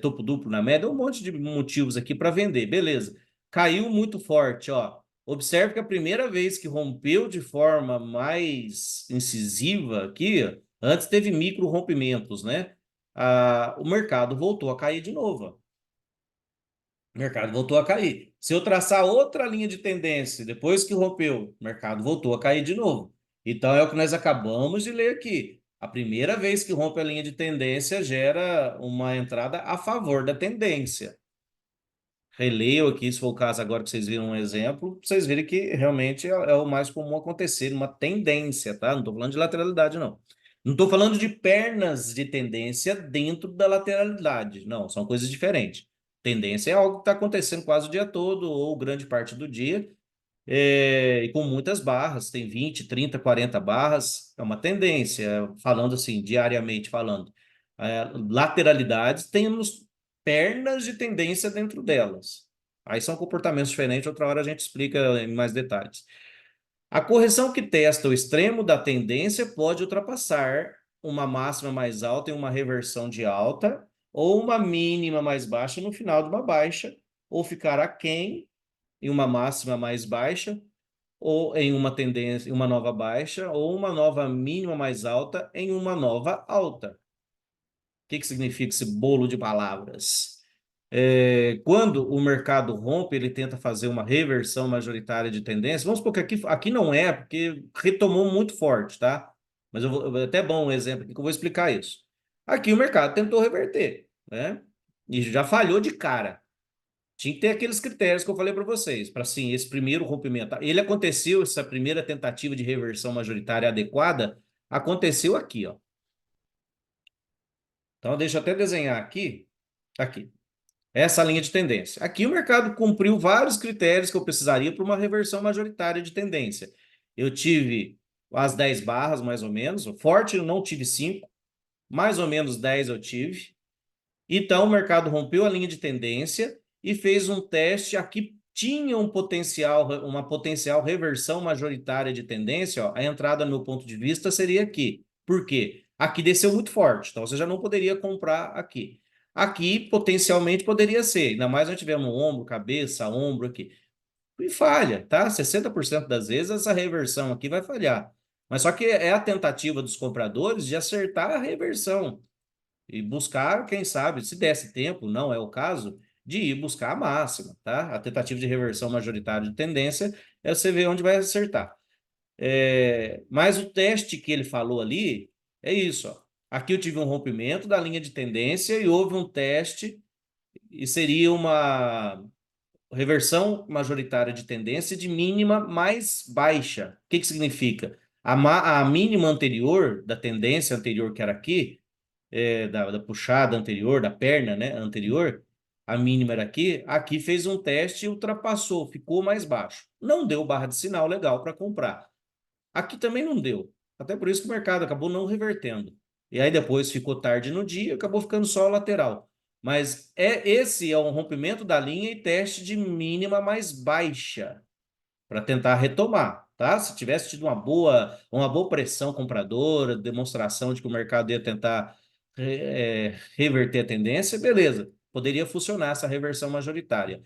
Topo duplo na média, um monte de motivos aqui para vender, beleza. Caiu muito forte, ó. Observe que a primeira vez que rompeu de forma mais incisiva aqui, ó, antes teve micro rompimentos, né? O mercado voltou a cair de novo. O mercado voltou a cair. Se eu traçar outra linha de tendência, depois que rompeu, o mercado voltou a cair de novo. Então é o que nós acabamos de ler aqui. A primeira vez que rompe a linha de tendência gera uma entrada a favor da tendência. Releio aqui, se for o caso agora que vocês viram um exemplo, pra vocês verem que realmente é o mais comum acontecer, uma tendência, tá? Não estou falando de lateralidade, não. Não estou falando de pernas de tendência dentro da lateralidade, não, são coisas diferentes. Tendência é algo que está acontecendo quase o dia todo ou grande parte do dia, e com muitas barras, tem 20, 30, 40 barras, é uma tendência, falando assim, diariamente falando. Lateralidades, temos pernas de tendência dentro delas. Aí são comportamentos diferentes, outra hora a gente explica em mais detalhes. A correção que testa o extremo da tendência pode ultrapassar uma máxima mais alta em uma reversão de alta ou uma mínima mais baixa no final de uma baixa, ou ficar aquém em uma máxima mais baixa ou em uma tendência, uma nova baixa, ou uma nova mínima mais alta em uma nova alta. O que significa esse bolo de palavras? Quando o mercado rompe, ele tenta fazer uma reversão majoritária de tendência. Vamos supor que aqui não é, porque retomou muito forte, tá? Mas até bom um exemplo aqui que eu vou explicar isso. Aqui o mercado tentou reverter, né? E já falhou de cara. Tinha que ter aqueles critérios que eu falei para vocês, para sim, esse primeiro rompimento. Ele aconteceu, essa primeira tentativa de reversão majoritária adequada, aconteceu aqui, ó. Então, deixa eu até desenhar aqui, aqui, essa linha de tendência. Aqui o mercado cumpriu vários critérios que eu precisaria para uma reversão majoritária de tendência. Eu tive as 10 barras, mais ou menos, o forte eu não tive 5, mais ou menos 10 eu tive. Então, o mercado rompeu a linha de tendência e fez um teste. Aqui tinha uma potencial reversão majoritária de tendência. Ó, a entrada, no meu ponto de vista, seria aqui. Por quê? Aqui desceu muito forte, então você já não poderia comprar aqui. Aqui, potencialmente, poderia ser. Ainda mais se tiver um ombro, cabeça, ombro aqui. E falha, tá? 60% das vezes essa reversão aqui vai falhar. Mas só que é a tentativa dos compradores de acertar a reversão e buscar, quem sabe, se desse tempo, não é o caso, de ir buscar a máxima, tá? A tentativa de reversão majoritária de tendência é você ver onde vai acertar. Mas o teste que ele falou ali é isso, ó. Aqui eu tive um rompimento da linha de tendência e houve um teste e seria uma reversão majoritária de tendência de mínima mais baixa. O que significa? A mínima anterior, da tendência anterior que era aqui, da puxada anterior, da perna, né, anterior, a mínima era aqui fez um teste e ultrapassou, ficou mais baixo. Não deu barra de sinal legal para comprar. Aqui também não deu. Até por isso que o mercado acabou não revertendo. E aí depois ficou tarde no dia, acabou ficando só a lateral. Mas esse é um rompimento da linha e teste de mínima mais baixa para tentar retomar, tá? Se tivesse tido uma boa pressão compradora, demonstração de que o mercado ia tentar reverter a tendência, beleza, poderia funcionar essa reversão majoritária.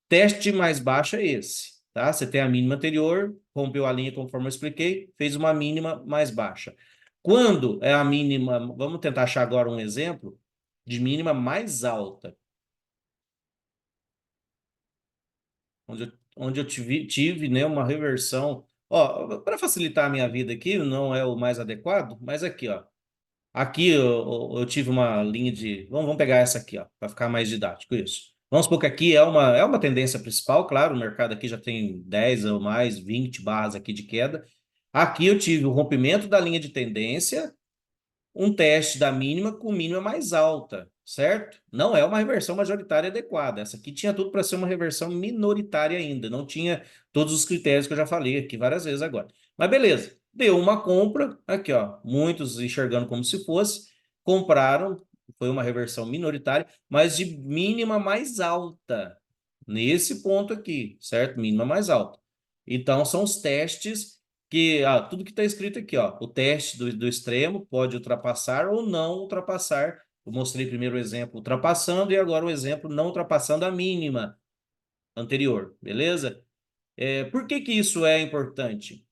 Teste mais baixo é esse, tá? Você tem a mínima anterior, rompeu a linha conforme eu expliquei, fez uma mínima mais baixa. Quando é a mínima, vamos tentar achar agora um exemplo de mínima mais alta. Onde eu tive, né, uma reversão. Ó, para facilitar a minha vida aqui, não é o mais adequado, mas aqui, ó. Aqui eu tive uma linha de. Vamos pegar essa aqui, ó, para ficar mais didático isso. Vamos supor que aqui é uma tendência principal, claro, o mercado aqui já tem 10 ou mais, 20 barras aqui de queda. Aqui eu tive o rompimento da linha de tendência, um teste da mínima com mínima mais alta, certo? Não é uma reversão majoritária adequada. Essa aqui tinha tudo para ser uma reversão minoritária ainda, não tinha todos os critérios que eu já falei aqui várias vezes agora. Mas beleza, deu uma compra, aqui ó, muitos enxergando como se fosse, compraram, foi uma reversão minoritária, mas de mínima mais alta, nesse ponto aqui, certo? Mínima mais alta. Então são os testes que tudo que está escrito aqui, ó, o teste do extremo pode ultrapassar ou não ultrapassar. Eu mostrei primeiro o exemplo ultrapassando e agora o exemplo não ultrapassando a mínima anterior, beleza? Por que isso é importante?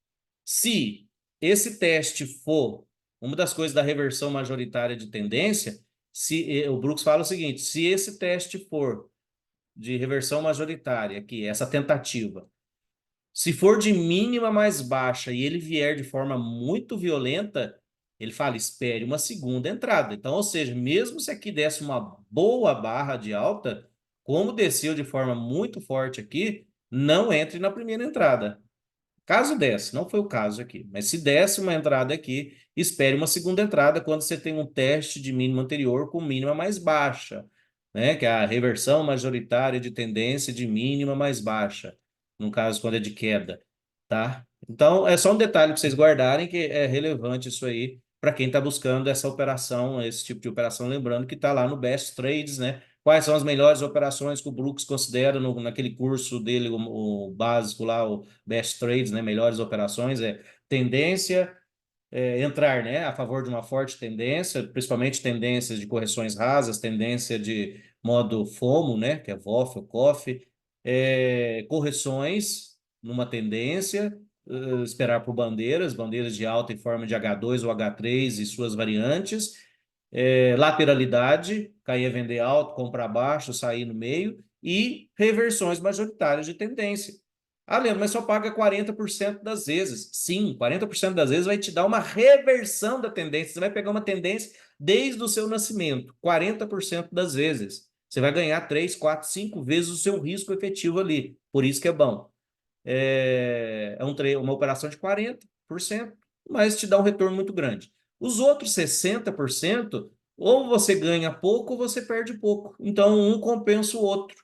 Se esse teste for uma das coisas da reversão majoritária de tendência, se o Brooks fala o seguinte, se esse teste for de reversão majoritária, aqui, essa tentativa, se for de mínima mais baixa e ele vier de forma muito violenta, ele fala, espere uma segunda entrada. Então, ou seja, mesmo se aqui desse uma boa barra de alta, como desceu de forma muito forte aqui, não entre na primeira entrada. Caso desse, não foi o caso aqui, mas se desse uma entrada aqui, espere uma segunda entrada quando você tem um teste de mínima anterior com mínima mais baixa. né? Que é a reversão majoritária de tendência de mínima mais baixa, no caso, quando é de queda, tá? Então, é só um detalhe para vocês guardarem que é relevante isso aí para quem está buscando essa operação, esse tipo de operação, lembrando que está lá no Best Trades, né? Quais são as melhores operações que o Brooks considera naquele curso dele, o básico lá, o Best Trades, né? Melhores operações, tendência, entrar, né, a favor de uma forte tendência, principalmente tendências de correções rasas, tendência de modo FOMO, né, que é VOF ou COF, correções numa tendência, esperar por bandeiras de alta em forma de H2 ou H3 e suas variantes, lateralidade, cair a vender alto, comprar baixo, sair no meio, e reversões majoritárias de tendência. Ah, Leandro, mas só paga 40% das vezes. Sim, 40% das vezes vai te dar uma reversão da tendência. Você vai pegar uma tendência desde o seu nascimento, 40% das vezes. Você vai ganhar 3, 4, 5 vezes o seu risco efetivo ali. Por isso que é bom. Uma operação de 40%, mas te dá um retorno muito grande. Os outros 60%, ou você ganha pouco ou você perde pouco. Então, um compensa o outro.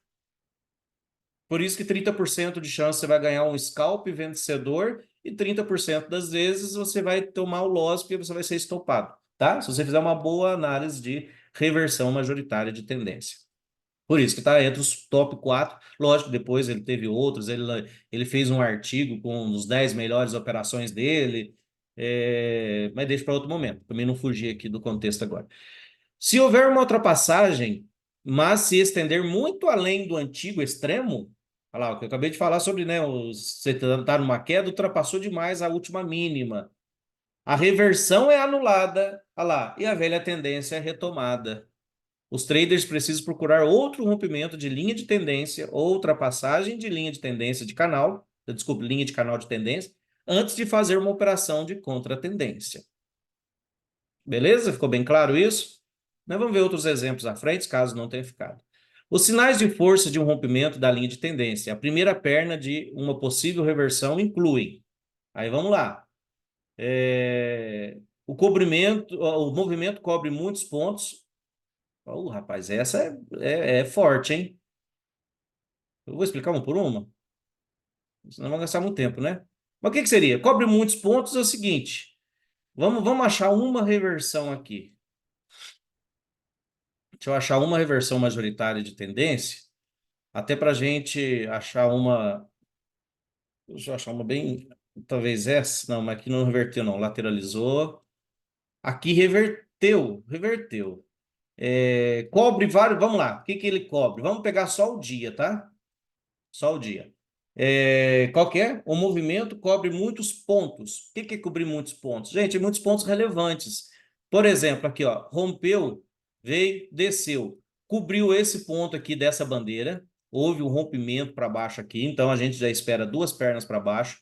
Por isso que 30% de chance você vai ganhar um scalp vencedor e 30% das vezes você vai tomar o loss porque você vai ser estopado, tá? Se você fizer uma boa análise de reversão majoritária de tendência. Por isso que está entre os top 4. Lógico, depois ele teve outros, ele fez um artigo com os 10 melhores operações dele, mas deixa para outro momento. Também não fugir aqui do contexto agora. Se houver uma ultrapassagem, mas se estender muito além do antigo extremo, olha lá, o que eu acabei de falar sobre, né? Você está numa queda, ultrapassou demais a última mínima. A reversão é anulada, olha lá, e a velha tendência é retomada. Os traders precisam procurar outro rompimento de linha de tendência ou ultrapassagem de linha de tendência de canal, desculpe, linha de canal de tendência, antes de fazer uma operação de contra-tendência. Beleza? Ficou bem claro isso? Nós vamos ver outros exemplos à frente, caso não tenha ficado. Os sinais de força de um rompimento da linha de tendência. A primeira perna de uma possível reversão incluem. Aí vamos lá. O movimento cobre muitos pontos. Rapaz, essa é forte, hein? Eu vou explicar uma por uma, senão vai gastar muito tempo, né? Mas o que seria? Cobre muitos pontos é o seguinte. Vamos achar uma reversão aqui. Deixa eu achar uma reversão majoritária de tendência, até para a gente achar uma. Deixa eu achar uma bem. Talvez essa. Não, mas aqui não reverteu, não. Lateralizou. Aqui reverteu. Reverteu. Cobre vários. Vamos lá. O que ele cobre? Vamos pegar só o dia, tá? Só o dia. Qual que é? O movimento cobre muitos pontos. O que é cobrir muitos pontos? Gente, muitos pontos relevantes. Por exemplo, aqui, ó, rompeu, veio, desceu, cobriu esse ponto aqui dessa bandeira, houve um rompimento para baixo aqui, então a gente já espera duas pernas para baixo,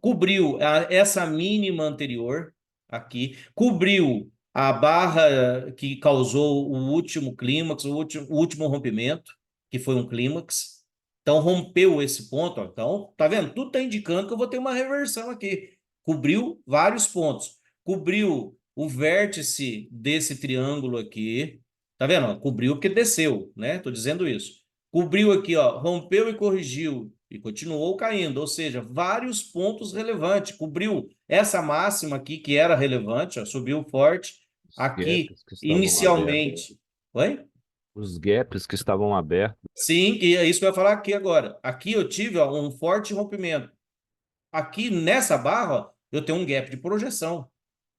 cobriu essa mínima anterior aqui, cobriu a barra que causou o último clímax, o último rompimento, que foi um clímax. Então, rompeu esse ponto. Ó. Então, tá vendo? Tudo está indicando que eu vou ter uma reversão aqui. Cobriu vários pontos. Cobriu o vértice desse triângulo aqui. Tá vendo? Ó, cobriu porque desceu, né? Tô dizendo isso. Cobriu aqui, ó, rompeu e corrigiu e continuou caindo, ou seja, vários pontos relevantes. Cobriu essa máxima aqui que era relevante, ó, subiu forte. Os Aqui, gaps que estavam abertos. inicialmente. Oi? Os gaps que estavam abertos. Sim, e é isso que eu ia falar aqui agora. Aqui eu tive ó, um forte rompimento. Aqui nessa barra, ó, eu tenho um gap de projeção.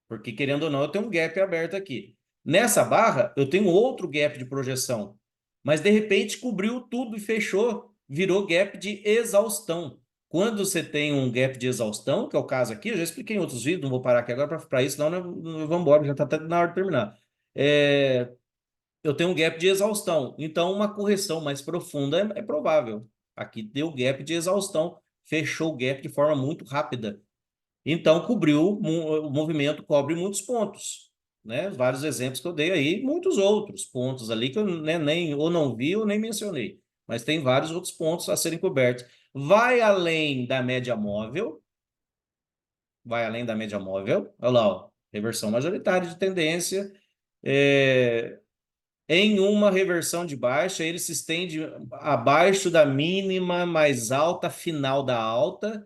Porque, querendo ou não, eu tenho um gap aberto aqui. Nessa barra, eu tenho outro gap de projeção. Mas, de repente, cobriu tudo e fechou. Virou gap de exaustão. Quando você tem um gap de exaustão, que é o caso aqui, eu já expliquei em outros vídeos, não vou parar aqui agora para isso, senão vamos embora, já está até na hora de terminar. Eu tenho um gap de exaustão. Então, uma correção mais profunda é provável. Aqui deu gap de exaustão, fechou o gap de forma muito rápida. Então, cobriu, o movimento cobre muitos pontos. Né? Vários exemplos que eu dei aí, muitos outros pontos ali que eu né, nem ou não vi ou nem mencionei. Mas tem vários outros pontos a serem cobertos. Vai além da média móvel. Vai além da média móvel. Olha lá, ó, reversão majoritária de tendência. Em uma reversão de baixa, ele se estende abaixo da mínima mais alta final da alta,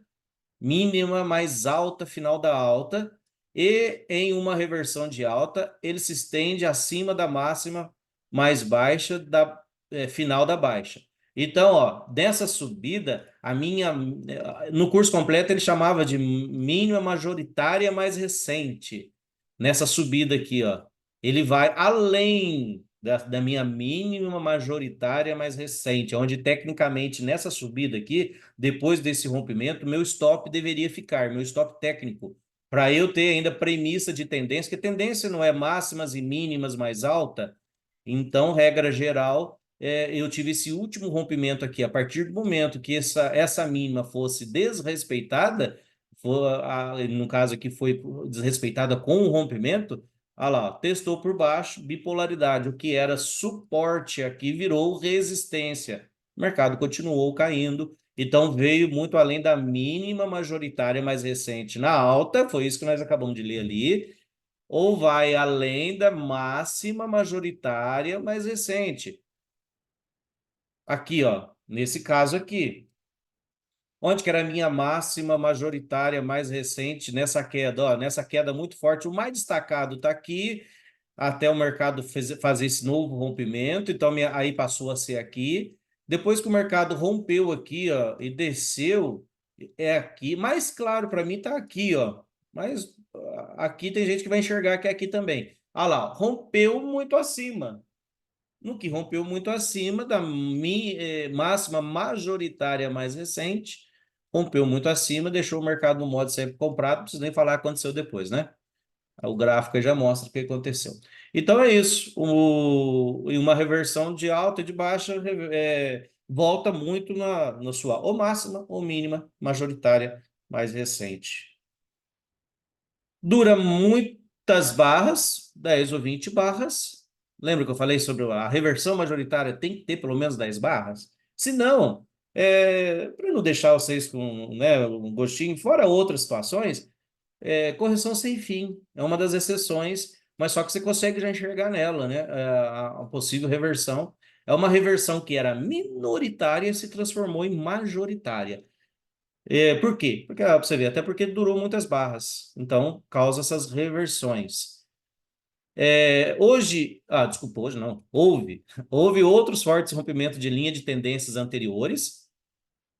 mínima mais alta final da alta, e em uma reversão de alta, ele se estende acima da máxima mais baixa da final da baixa. Então, ó, dessa subida, no curso completo ele chamava de mínima majoritária mais recente. Nessa subida aqui, ó, ele vai além da minha mínima majoritária mais recente, onde tecnicamente nessa subida aqui, depois desse rompimento, meu stop deveria ficar, meu stop técnico, para eu ter ainda premissa de tendência, que tendência não é máximas e mínimas mais alta. Então, regra geral, eu tive esse último rompimento aqui. A partir do momento que essa mínima fosse desrespeitada, no caso aqui foi desrespeitada com o rompimento, olha lá, testou por baixo, bipolaridade. O que era suporte aqui virou resistência. O mercado continuou caindo. Então, veio muito além da mínima majoritária mais recente na alta, foi isso que nós acabamos de ler ali, ou vai além da máxima majoritária mais recente. Aqui, ó, nesse caso aqui. Onde que era a minha máxima majoritária mais recente nessa queda? Ó, nessa queda muito forte, o mais destacado está aqui, até o mercado fazer esse novo rompimento, então aí passou a ser aqui. Depois que o mercado rompeu aqui, ó, e desceu, é aqui. Mais claro para mim está aqui, ó. Mas aqui tem gente que vai enxergar que é aqui também. Olha lá, rompeu muito acima. No que rompeu muito acima da máxima majoritária mais recente, rompeu muito acima, deixou o mercado no modo sempre comprado, não preciso nem falar o que aconteceu depois, né? O gráfico já mostra o que aconteceu. Então é isso. Em uma reversão de alta e de baixa, volta muito na sua ou máxima ou mínima majoritária mais recente. Dura muitas barras, 10 ou 20 barras. Lembra que eu falei sobre a reversão majoritária tem que ter pelo menos 10 barras? Se não, para não deixar vocês com, né, um gostinho, fora outras situações, correção sem fim é uma das exceções, mas só que você consegue já enxergar nela, né? A possível reversão. É uma reversão que era minoritária e se transformou em majoritária. Por quê? Porque, para você ver, até porque durou muitas barras. Então, causa essas reversões. Desculpa, hoje não. Houve outros fortes rompimentos de linha de tendências anteriores.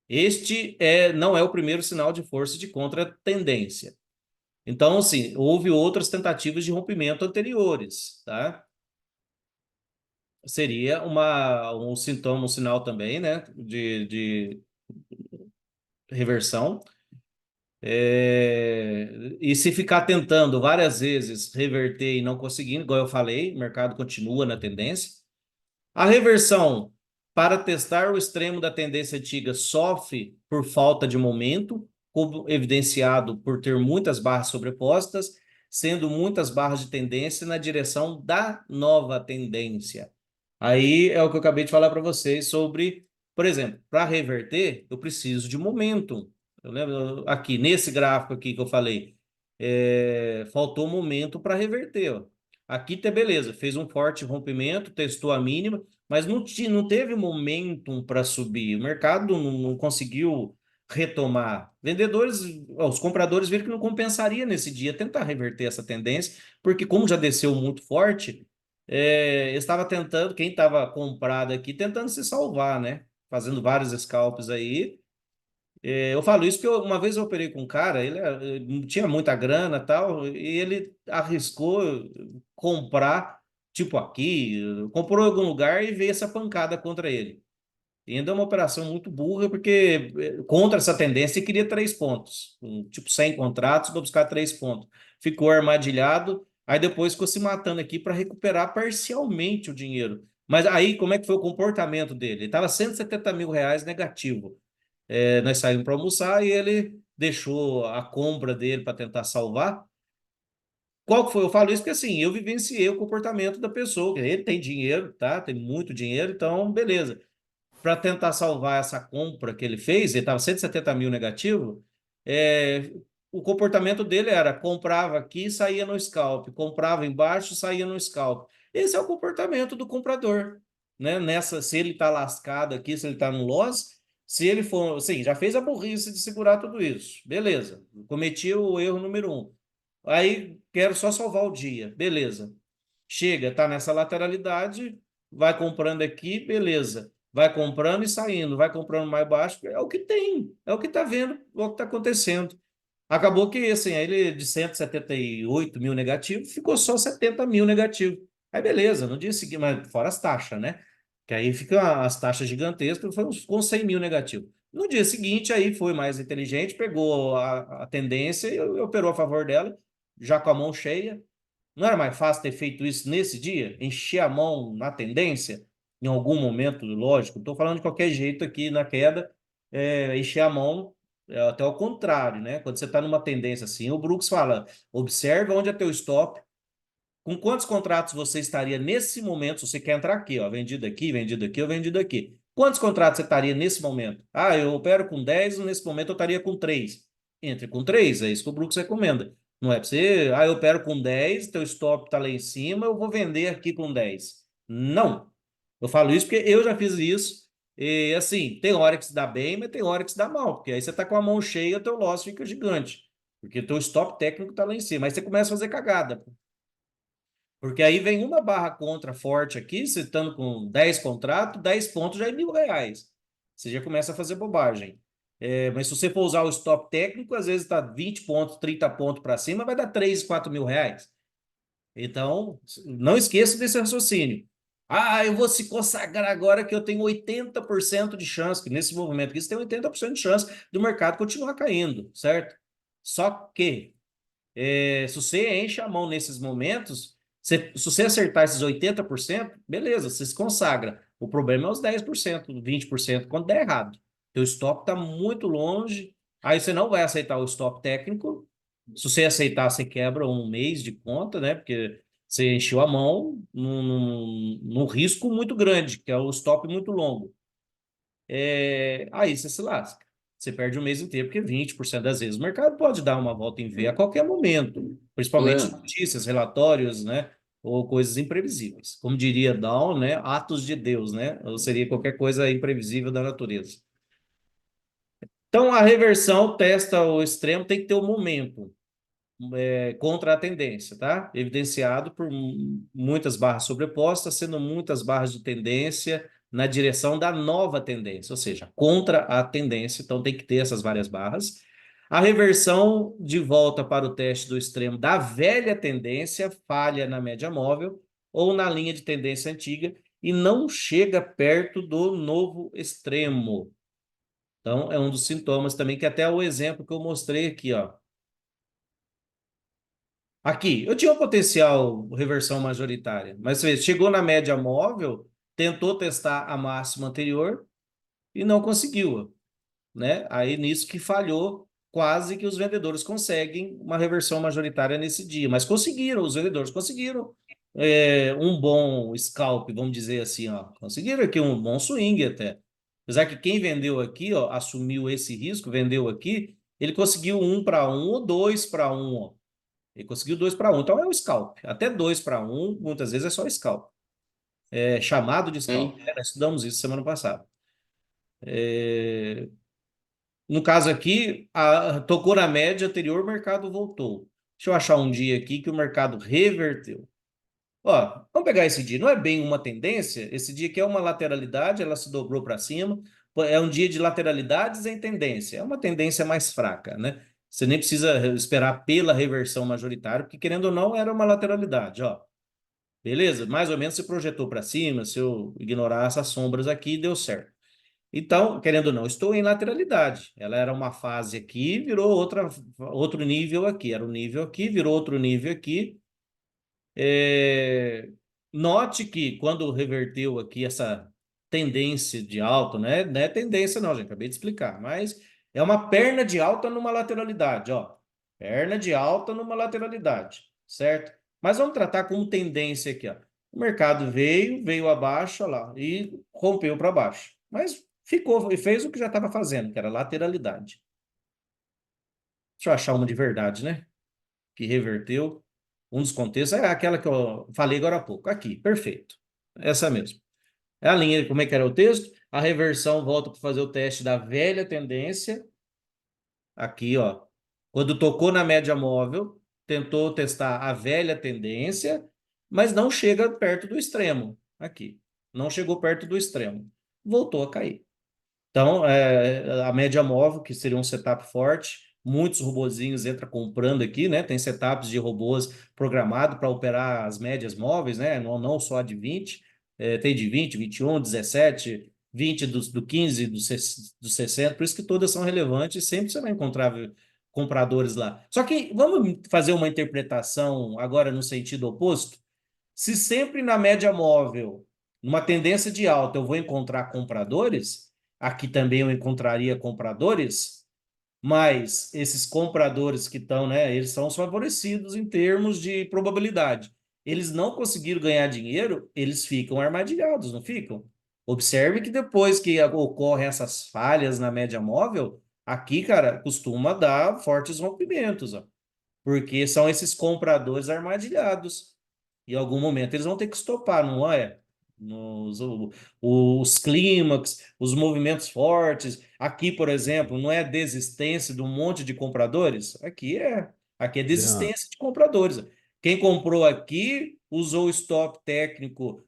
Este não é o primeiro sinal de força de contra-tendência. Então, assim, houve outras tentativas de rompimento anteriores, tá? Seria um sintoma, um sinal também, né, de reversão. E se ficar tentando várias vezes reverter e não conseguindo, igual eu falei, o mercado continua na tendência. A reversão, para testar o extremo da tendência antiga, sofre por falta de momento, como evidenciado por ter muitas barras sobrepostas, sendo muitas barras de tendência na direção da nova tendência. Aí é o que eu acabei de falar para vocês sobre, por exemplo, para reverter, eu preciso de momento. Eu lembro aqui, nesse gráfico aqui que eu falei, faltou momento para reverter. Ó. Aqui tá beleza, fez um forte rompimento, testou a mínima, mas não teve momentum para subir. O mercado não conseguiu retomar. Vendedores, os compradores viram que não compensaria nesse dia tentar reverter essa tendência, porque como já desceu muito forte, estava tentando, quem estava comprado aqui, tentando se salvar, né? Fazendo vários scalps aí. Eu falo isso porque uma vez eu operei com um cara, ele não tinha muita grana e tal, e ele arriscou comprar, tipo aqui, comprou em algum lugar e veio essa pancada contra ele. E ainda é uma operação muito burra, porque contra essa tendência ele queria 3 pontos, tipo 100 contratos para buscar 3 pontos. Ficou armadilhado, aí depois ficou se matando aqui para recuperar parcialmente o dinheiro. Mas aí como é que foi o comportamento dele? Ele estava R$ 170.000 negativo. Nós saímos para almoçar e ele deixou a compra dele para tentar salvar. Qual que foi? Eu falo isso porque assim, eu vivenciei o comportamento da pessoa. Ele tem dinheiro, tá? Tem muito dinheiro, então beleza. Para tentar salvar essa compra que ele fez, ele estava 170.000 negativo, o comportamento dele era comprava aqui e saía no scalp, comprava embaixo saía no scalp. Esse é o comportamento do comprador, né? Se ele está lascado aqui, se ele está no loss, se ele for, assim, já fez a burrice de segurar tudo isso, beleza, cometi o erro número 1. Aí quero só salvar o dia, beleza. Chega, tá nessa lateralidade, vai comprando aqui, beleza. Vai comprando e saindo, vai comprando mais baixo, é o que tem, é o que está vendo, é o que está acontecendo. Acabou que, assim, aí ele de 178 mil negativo, ficou só 70 mil negativo. Aí beleza, no dia seguinte, mas fora as taxas, né? Que aí fica as taxas gigantescas, foi com 100 mil negativo. No dia seguinte, aí foi mais inteligente, pegou a tendência e operou a favor dela, já com a mão cheia. Não era mais fácil ter feito isso nesse dia? Encher a mão na tendência? Em algum momento, lógico. Estou falando de qualquer jeito aqui na queda, encher a mão até o contrário, né? Quando você está numa tendência assim, o Brooks fala: observa onde é teu stop, com quantos contratos você estaria nesse momento, se você quer entrar aqui, ó, vendido aqui ou vendido aqui. Quantos contratos você estaria nesse momento? Ah, eu opero com 10, nesse momento eu estaria com 3. Entre com 3, é isso que o Brooks recomenda. Não é para você, eu opero com 10, teu stop está lá em cima, eu vou vender aqui com 10. Não. Eu falo isso porque eu já fiz isso. E assim, tem hora que se dá bem, mas tem hora que se dá mal, porque aí você está com a mão cheia, teu loss fica gigante. Porque teu stop técnico está lá em cima. Aí você começa a fazer cagada. Porque aí vem uma barra contra forte aqui, você estando com 10 contratos, 10 pontos já é R$ 1.000. Você já começa a fazer bobagem. Mas se você for usar o stop técnico, às vezes está 20 pontos, 30 pontos para cima, vai dar 3, 4 mil reais. Então, não esqueça desse raciocínio. Ah, eu vou se consagrar agora que eu tenho 80% de chance, que nesse movimento aqui você tem 80% de chance do mercado continuar caindo, certo? Só que se você enche a mão nesses momentos, se você acertar esses 80%, beleza, você se consagra. O problema é os 10%, 20%, quando der errado. Teu stop está muito longe, aí você não vai aceitar o stop técnico. Se você aceitar, você quebra um mês de conta, né? Porque você encheu a mão num risco muito grande, que é o stop muito longo. Aí você se lasca. Você perde o mês inteiro, porque 20% das vezes o mercado pode dar uma volta em V a qualquer momento, Ô, principalmente Leandro, notícias, relatórios, né? Ou coisas imprevisíveis. Como diria Down, né? Atos de Deus, né? Ou seria qualquer coisa imprevisível da natureza. Então, a reversão testa o extremo, tem que ter o momento contra a tendência, tá? Evidenciado por muitas barras sobrepostas, sendo muitas barras de tendência na direção da nova tendência, ou seja, contra a tendência, então tem que ter essas várias barras. A reversão de volta para o teste do extremo da velha tendência falha na média móvel ou na linha de tendência antiga e não chega perto do novo extremo. Então, é um dos sintomas também, que até o exemplo que eu mostrei aqui, ó. Aqui, eu tinha um potencial reversão majoritária, mas você vê, chegou na média móvel, tentou testar a máxima anterior e não conseguiu, né? Aí nisso que falhou, quase que os vendedores conseguem uma reversão majoritária nesse dia, mas conseguiram, os vendedores conseguiram um bom scalp, vamos dizer assim, ó, conseguiram aqui um bom swing até. Apesar que quem vendeu aqui, ó, assumiu esse risco, vendeu aqui, ele conseguiu 1-1 ou 2-1, ó. Ele conseguiu 2-1. Então é um scalp. Até 2-1, muitas vezes é só scalp. É chamado de scalp. hein? Nós estudamos isso semana passada. No caso aqui, tocou na média anterior, o mercado voltou. Deixa eu achar um dia aqui que o mercado reverteu. Ó, vamos pegar esse dia. Não é bem uma tendência. Esse dia aqui é uma lateralidade, ela se dobrou para cima. É um dia de lateralidades em tendência. É uma tendência mais fraca, né? Você nem precisa esperar pela reversão majoritária, porque querendo ou não, era uma lateralidade, ó. Beleza? Mais ou menos se projetou para cima, se eu ignorar essas sombras aqui, deu certo. Então, querendo ou não, estou em lateralidade. Ela era uma fase aqui, virou outro nível aqui. Era um nível aqui, virou outro nível aqui. Note que quando reverteu aqui essa tendência de alta, né? Não é tendência não, gente, acabei de explicar, mas é uma perna de alta numa lateralidade, ó. Perna de alta numa lateralidade, certo? Mas vamos tratar como tendência aqui, ó. O mercado veio abaixo, ó lá, e rompeu para baixo. Mas ficou e fez o que já estava fazendo, que era lateralidade. Deixa eu achar uma de verdade, né? Que reverteu. Um dos contextos é aquela que eu falei agora há pouco. Aqui, perfeito. Essa mesmo. É a linha, como é que era o texto? A reversão volta para fazer o teste da velha tendência. Aqui, ó. Quando tocou na média móvel, tentou testar a velha tendência, mas não chega perto do extremo. Aqui. Não chegou perto do extremo. Voltou a cair. Então, a média móvel, que seria um setup forte, muitos robozinhos entram comprando aqui, né? Tem setups de robôs programados para operar as médias móveis, né? Não só a de 20, tem de 20, 21, 17, 20 do 15, do 60, por isso que todas são relevantes, sempre você vai encontrar compradores lá. Só que vamos fazer uma interpretação agora no sentido oposto? Se sempre na média móvel, numa tendência de alta, eu vou encontrar compradores, aqui também eu encontraria compradores, mas esses compradores que estão, né, eles são os favorecidos em termos de probabilidade. Eles não conseguiram ganhar dinheiro, eles ficam armadilhados, não ficam? Observe que depois que ocorrem essas falhas na média móvel, aqui, cara, costuma dar fortes rompimentos, ó, porque são esses compradores armadilhados. Em algum momento eles vão ter que estopar, não é? Os clímax, os movimentos fortes. Aqui, por exemplo, não é desistência de um monte de compradores? Aqui é. Aqui é Jean, desistência de compradores. Quem comprou aqui usou o stop técnico.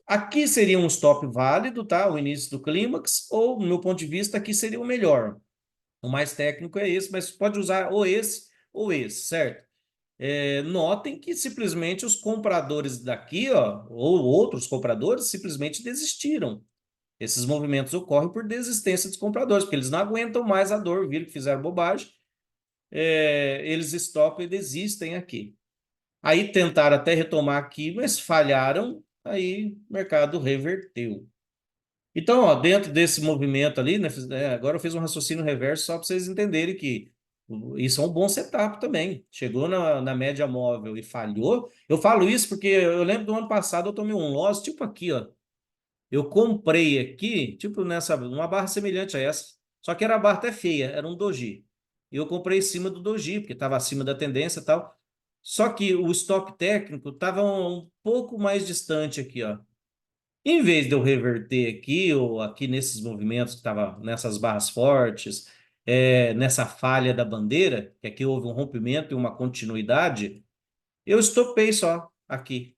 Aqui seria um stop válido, tá? O início do clímax, ou, no meu ponto de vista, aqui seria o melhor. O mais técnico é esse, mas pode usar ou esse, certo? Notem que simplesmente os compradores daqui, ó, ou outros compradores, simplesmente desistiram. Esses movimentos ocorrem por desistência dos compradores, porque eles não aguentam mais a dor, viram que fizeram bobagem, eles stopam e desistem aqui. Aí tentaram até retomar aqui, mas falharam, aí o mercado reverteu. Então, ó, dentro desse movimento ali, né, agora eu fiz um raciocínio reverso só para vocês entenderem que isso é um bom setup também. Chegou na média móvel e falhou. Eu falo isso porque eu lembro do ano passado eu tomei um loss, tipo aqui, ó. Eu comprei aqui, tipo nessa, uma barra semelhante a essa, só que era a barra até feia, era um doji. E eu comprei em cima do doji, porque estava acima da tendência e tal. Só que o stop técnico estava um pouco mais distante aqui, ó. Em vez de eu reverter aqui, ou aqui nesses movimentos que estava nessas barras fortes, nessa falha da bandeira, que aqui houve um rompimento e uma continuidade, eu estopei só aqui.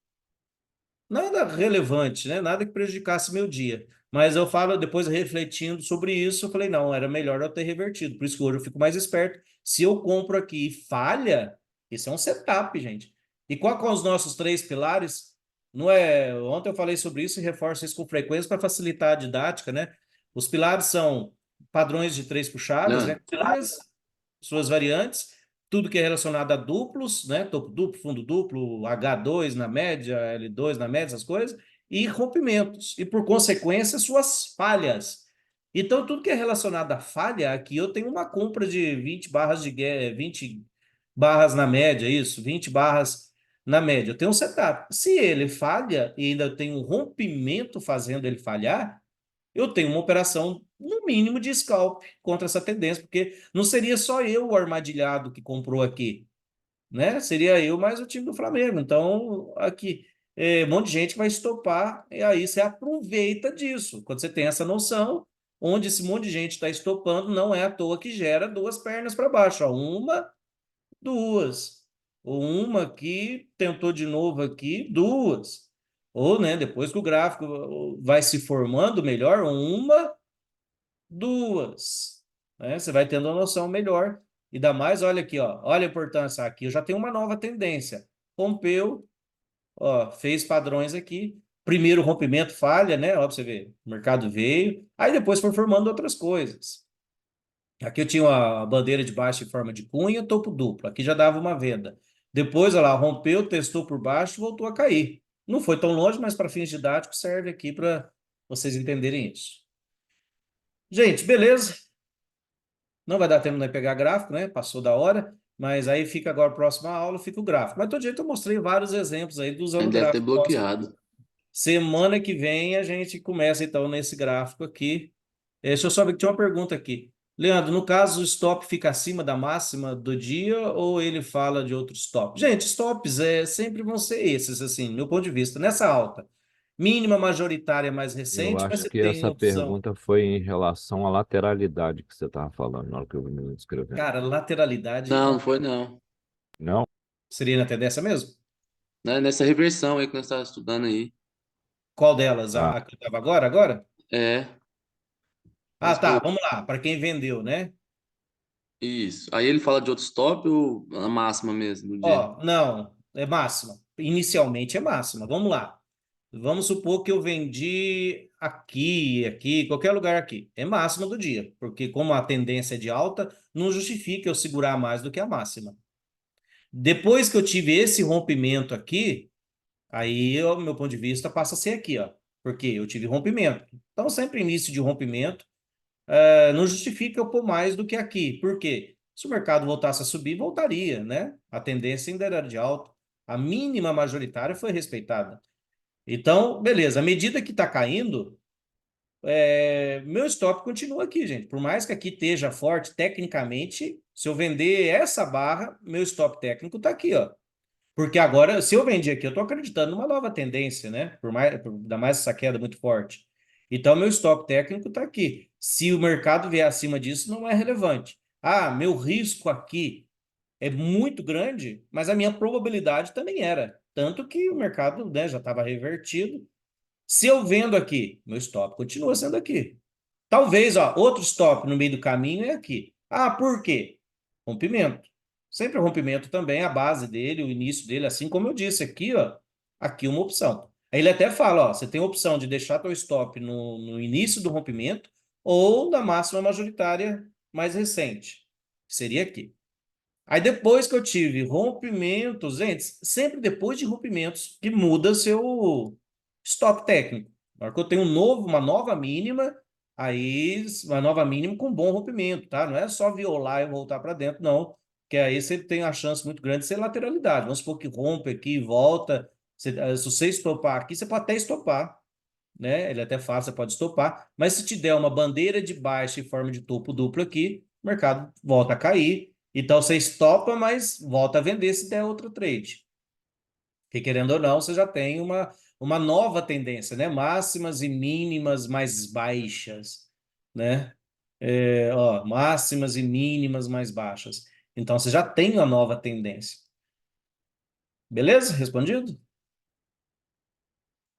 Nada relevante, né? Nada que prejudicasse meu dia. Mas eu falo, depois refletindo sobre isso, eu falei, não, era melhor eu ter revertido. Por isso que hoje eu fico mais esperto. Se eu compro aqui e falha, isso é um setup, gente. E qual são os nossos três pilares? Não é... Ontem eu falei sobre isso e reforço isso com frequência para facilitar a didática, né? Os pilares são padrões de três puxadas, né? Leandro, Suas variantes, tudo que é relacionado a duplos, né? Topo duplo, fundo duplo, H2 na média, L2 na média, essas coisas, e rompimentos, e por consequência, suas falhas. Então, tudo que é relacionado à falha, aqui eu tenho uma compra de 20 barras de 20 barras na média, isso, 20 barras na média. Eu tenho um setup. Se ele falha e ainda tem um rompimento fazendo ele falhar, eu tenho uma operação, no mínimo, de scalp contra essa tendência, porque não seria só eu o armadilhado que comprou aqui, né? Seria eu mais o time do Flamengo. Então, aqui, um monte de gente vai estopar, e aí você aproveita disso. Quando você tem essa noção, onde esse monte de gente está estopando, não é à toa que gera duas pernas para baixo. Ó. Uma, duas. Ou uma aqui, tentou de novo aqui, duas. Ou, né, depois que o gráfico vai se formando melhor, uma, duas. Né? Você vai tendo uma noção melhor. E dá mais, olha aqui, ó, olha a importância aqui. Eu já tenho uma nova tendência. Rompeu, ó, fez padrões aqui. Primeiro rompimento falha, né? Ó, pra você ver, o mercado veio. Aí depois foi formando outras coisas. Aqui eu tinha uma bandeira de baixo em forma de cunha, topo duplo. Aqui já dava uma venda. Depois, olha lá, rompeu, testou por baixo, voltou a cair. Não foi tão longe, mas para fins didáticos serve aqui para vocês entenderem isso. Gente, beleza? Não vai dar tempo de pegar gráfico, né? Passou da hora, mas aí fica agora a próxima aula, fica o gráfico. Mas todo jeito eu mostrei vários exemplos aí do usando ele o deve ter gráfico nosso aqui. bloqueado. Semana que vem a gente começa então nesse gráfico aqui. Deixa eu só ver que tinha uma pergunta aqui. Leandro, no caso, o stop fica acima da máxima do dia ou ele fala de outro stop? Gente, stops sempre vão ser esses, assim, do meu ponto de vista, nessa alta. Mínima majoritária mais Eu recente, mas acho você que tem essa opção. pergunta foi em relação à lateralidade que você estava falando na hora que eu vim me descrevendo. Cara, lateralidade Não, não foi não. Não? seria na tendência mesmo? Né? Nessa reversão aí que nós estávamos estudando aí. Qual delas? Ah, A que eu estava agora? Agora? É, Ah, mas tá, foi vamos lá, para quem vendeu, né? isso. Aí ele fala de outro stop ou a máxima mesmo do dia? Ó, não, é máxima. Inicialmente é máxima. Vamos lá. Vamos supor que eu vendi aqui, qualquer lugar aqui. É máxima do dia, porque como a tendência é de alta, não justifica eu segurar mais do que a máxima. Depois que eu tive esse rompimento aqui, aí o meu ponto de vista passa a ser aqui, ó. Porque eu tive rompimento. Então, sempre início de rompimento, não justifica eu pôr mais do que aqui. Por quê? Se o mercado voltasse a subir, voltaria, né? A tendência ainda era de alta. A mínima majoritária foi respeitada. Então, beleza, à medida que está caindo, meu stop continua aqui, gente. Por mais que aqui esteja forte, tecnicamente, se eu vender essa barra, meu stop técnico está aqui, ó. Porque agora, se eu vendi aqui, eu estou acreditando numa nova tendência, né? Ainda mais essa queda muito forte. Então, meu stop técnico está aqui. Se o mercado vier acima disso, não é relevante. Ah, meu risco aqui é muito grande, mas a minha probabilidade também era. Tanto que o mercado, né, já estava revertido. Se eu vendo aqui, meu stop continua sendo aqui. Talvez, ó, outro stop no meio do caminho é aqui. Ah, por quê? Rompimento. Sempre o rompimento também, a base dele, o início dele, assim como eu disse aqui, ó, aqui uma opção. Aí ele até fala, ó, você tem a opção de deixar teu stop no início do rompimento ou na máxima majoritária mais recente, que seria aqui. Aí depois que eu tive rompimentos, gente, sempre depois de rompimentos que muda seu stop técnico. Na hora que eu tenho uma nova mínima, aí uma nova mínima com bom rompimento, tá? Não é só violar e voltar para dentro, não. Que aí você tem a chance muito grande de ser lateralidade. Vamos supor que rompe aqui e volta. Se você estopar aqui, você pode até estopar, né? Ele até fala, você pode estopar. Mas se te der uma bandeira de baixa em forma de topo duplo aqui, o mercado volta a cair. Então você estopa, mas volta a vender se der outro trade. Porque querendo ou não, você já tem uma nova tendência, né? Máximas e mínimas mais baixas, né? Ó, máximas e mínimas mais baixas. Então você já tem uma nova tendência. Beleza? Respondido?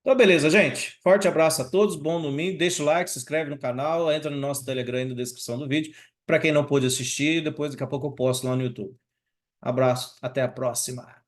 Então, beleza, gente. Forte abraço a todos, bom domingo. Deixa o like, se inscreve no canal, entra no nosso Telegram aí na descrição do vídeo. Para quem não pôde assistir, depois daqui a pouco eu posto lá no YouTube. Abraço, até a próxima.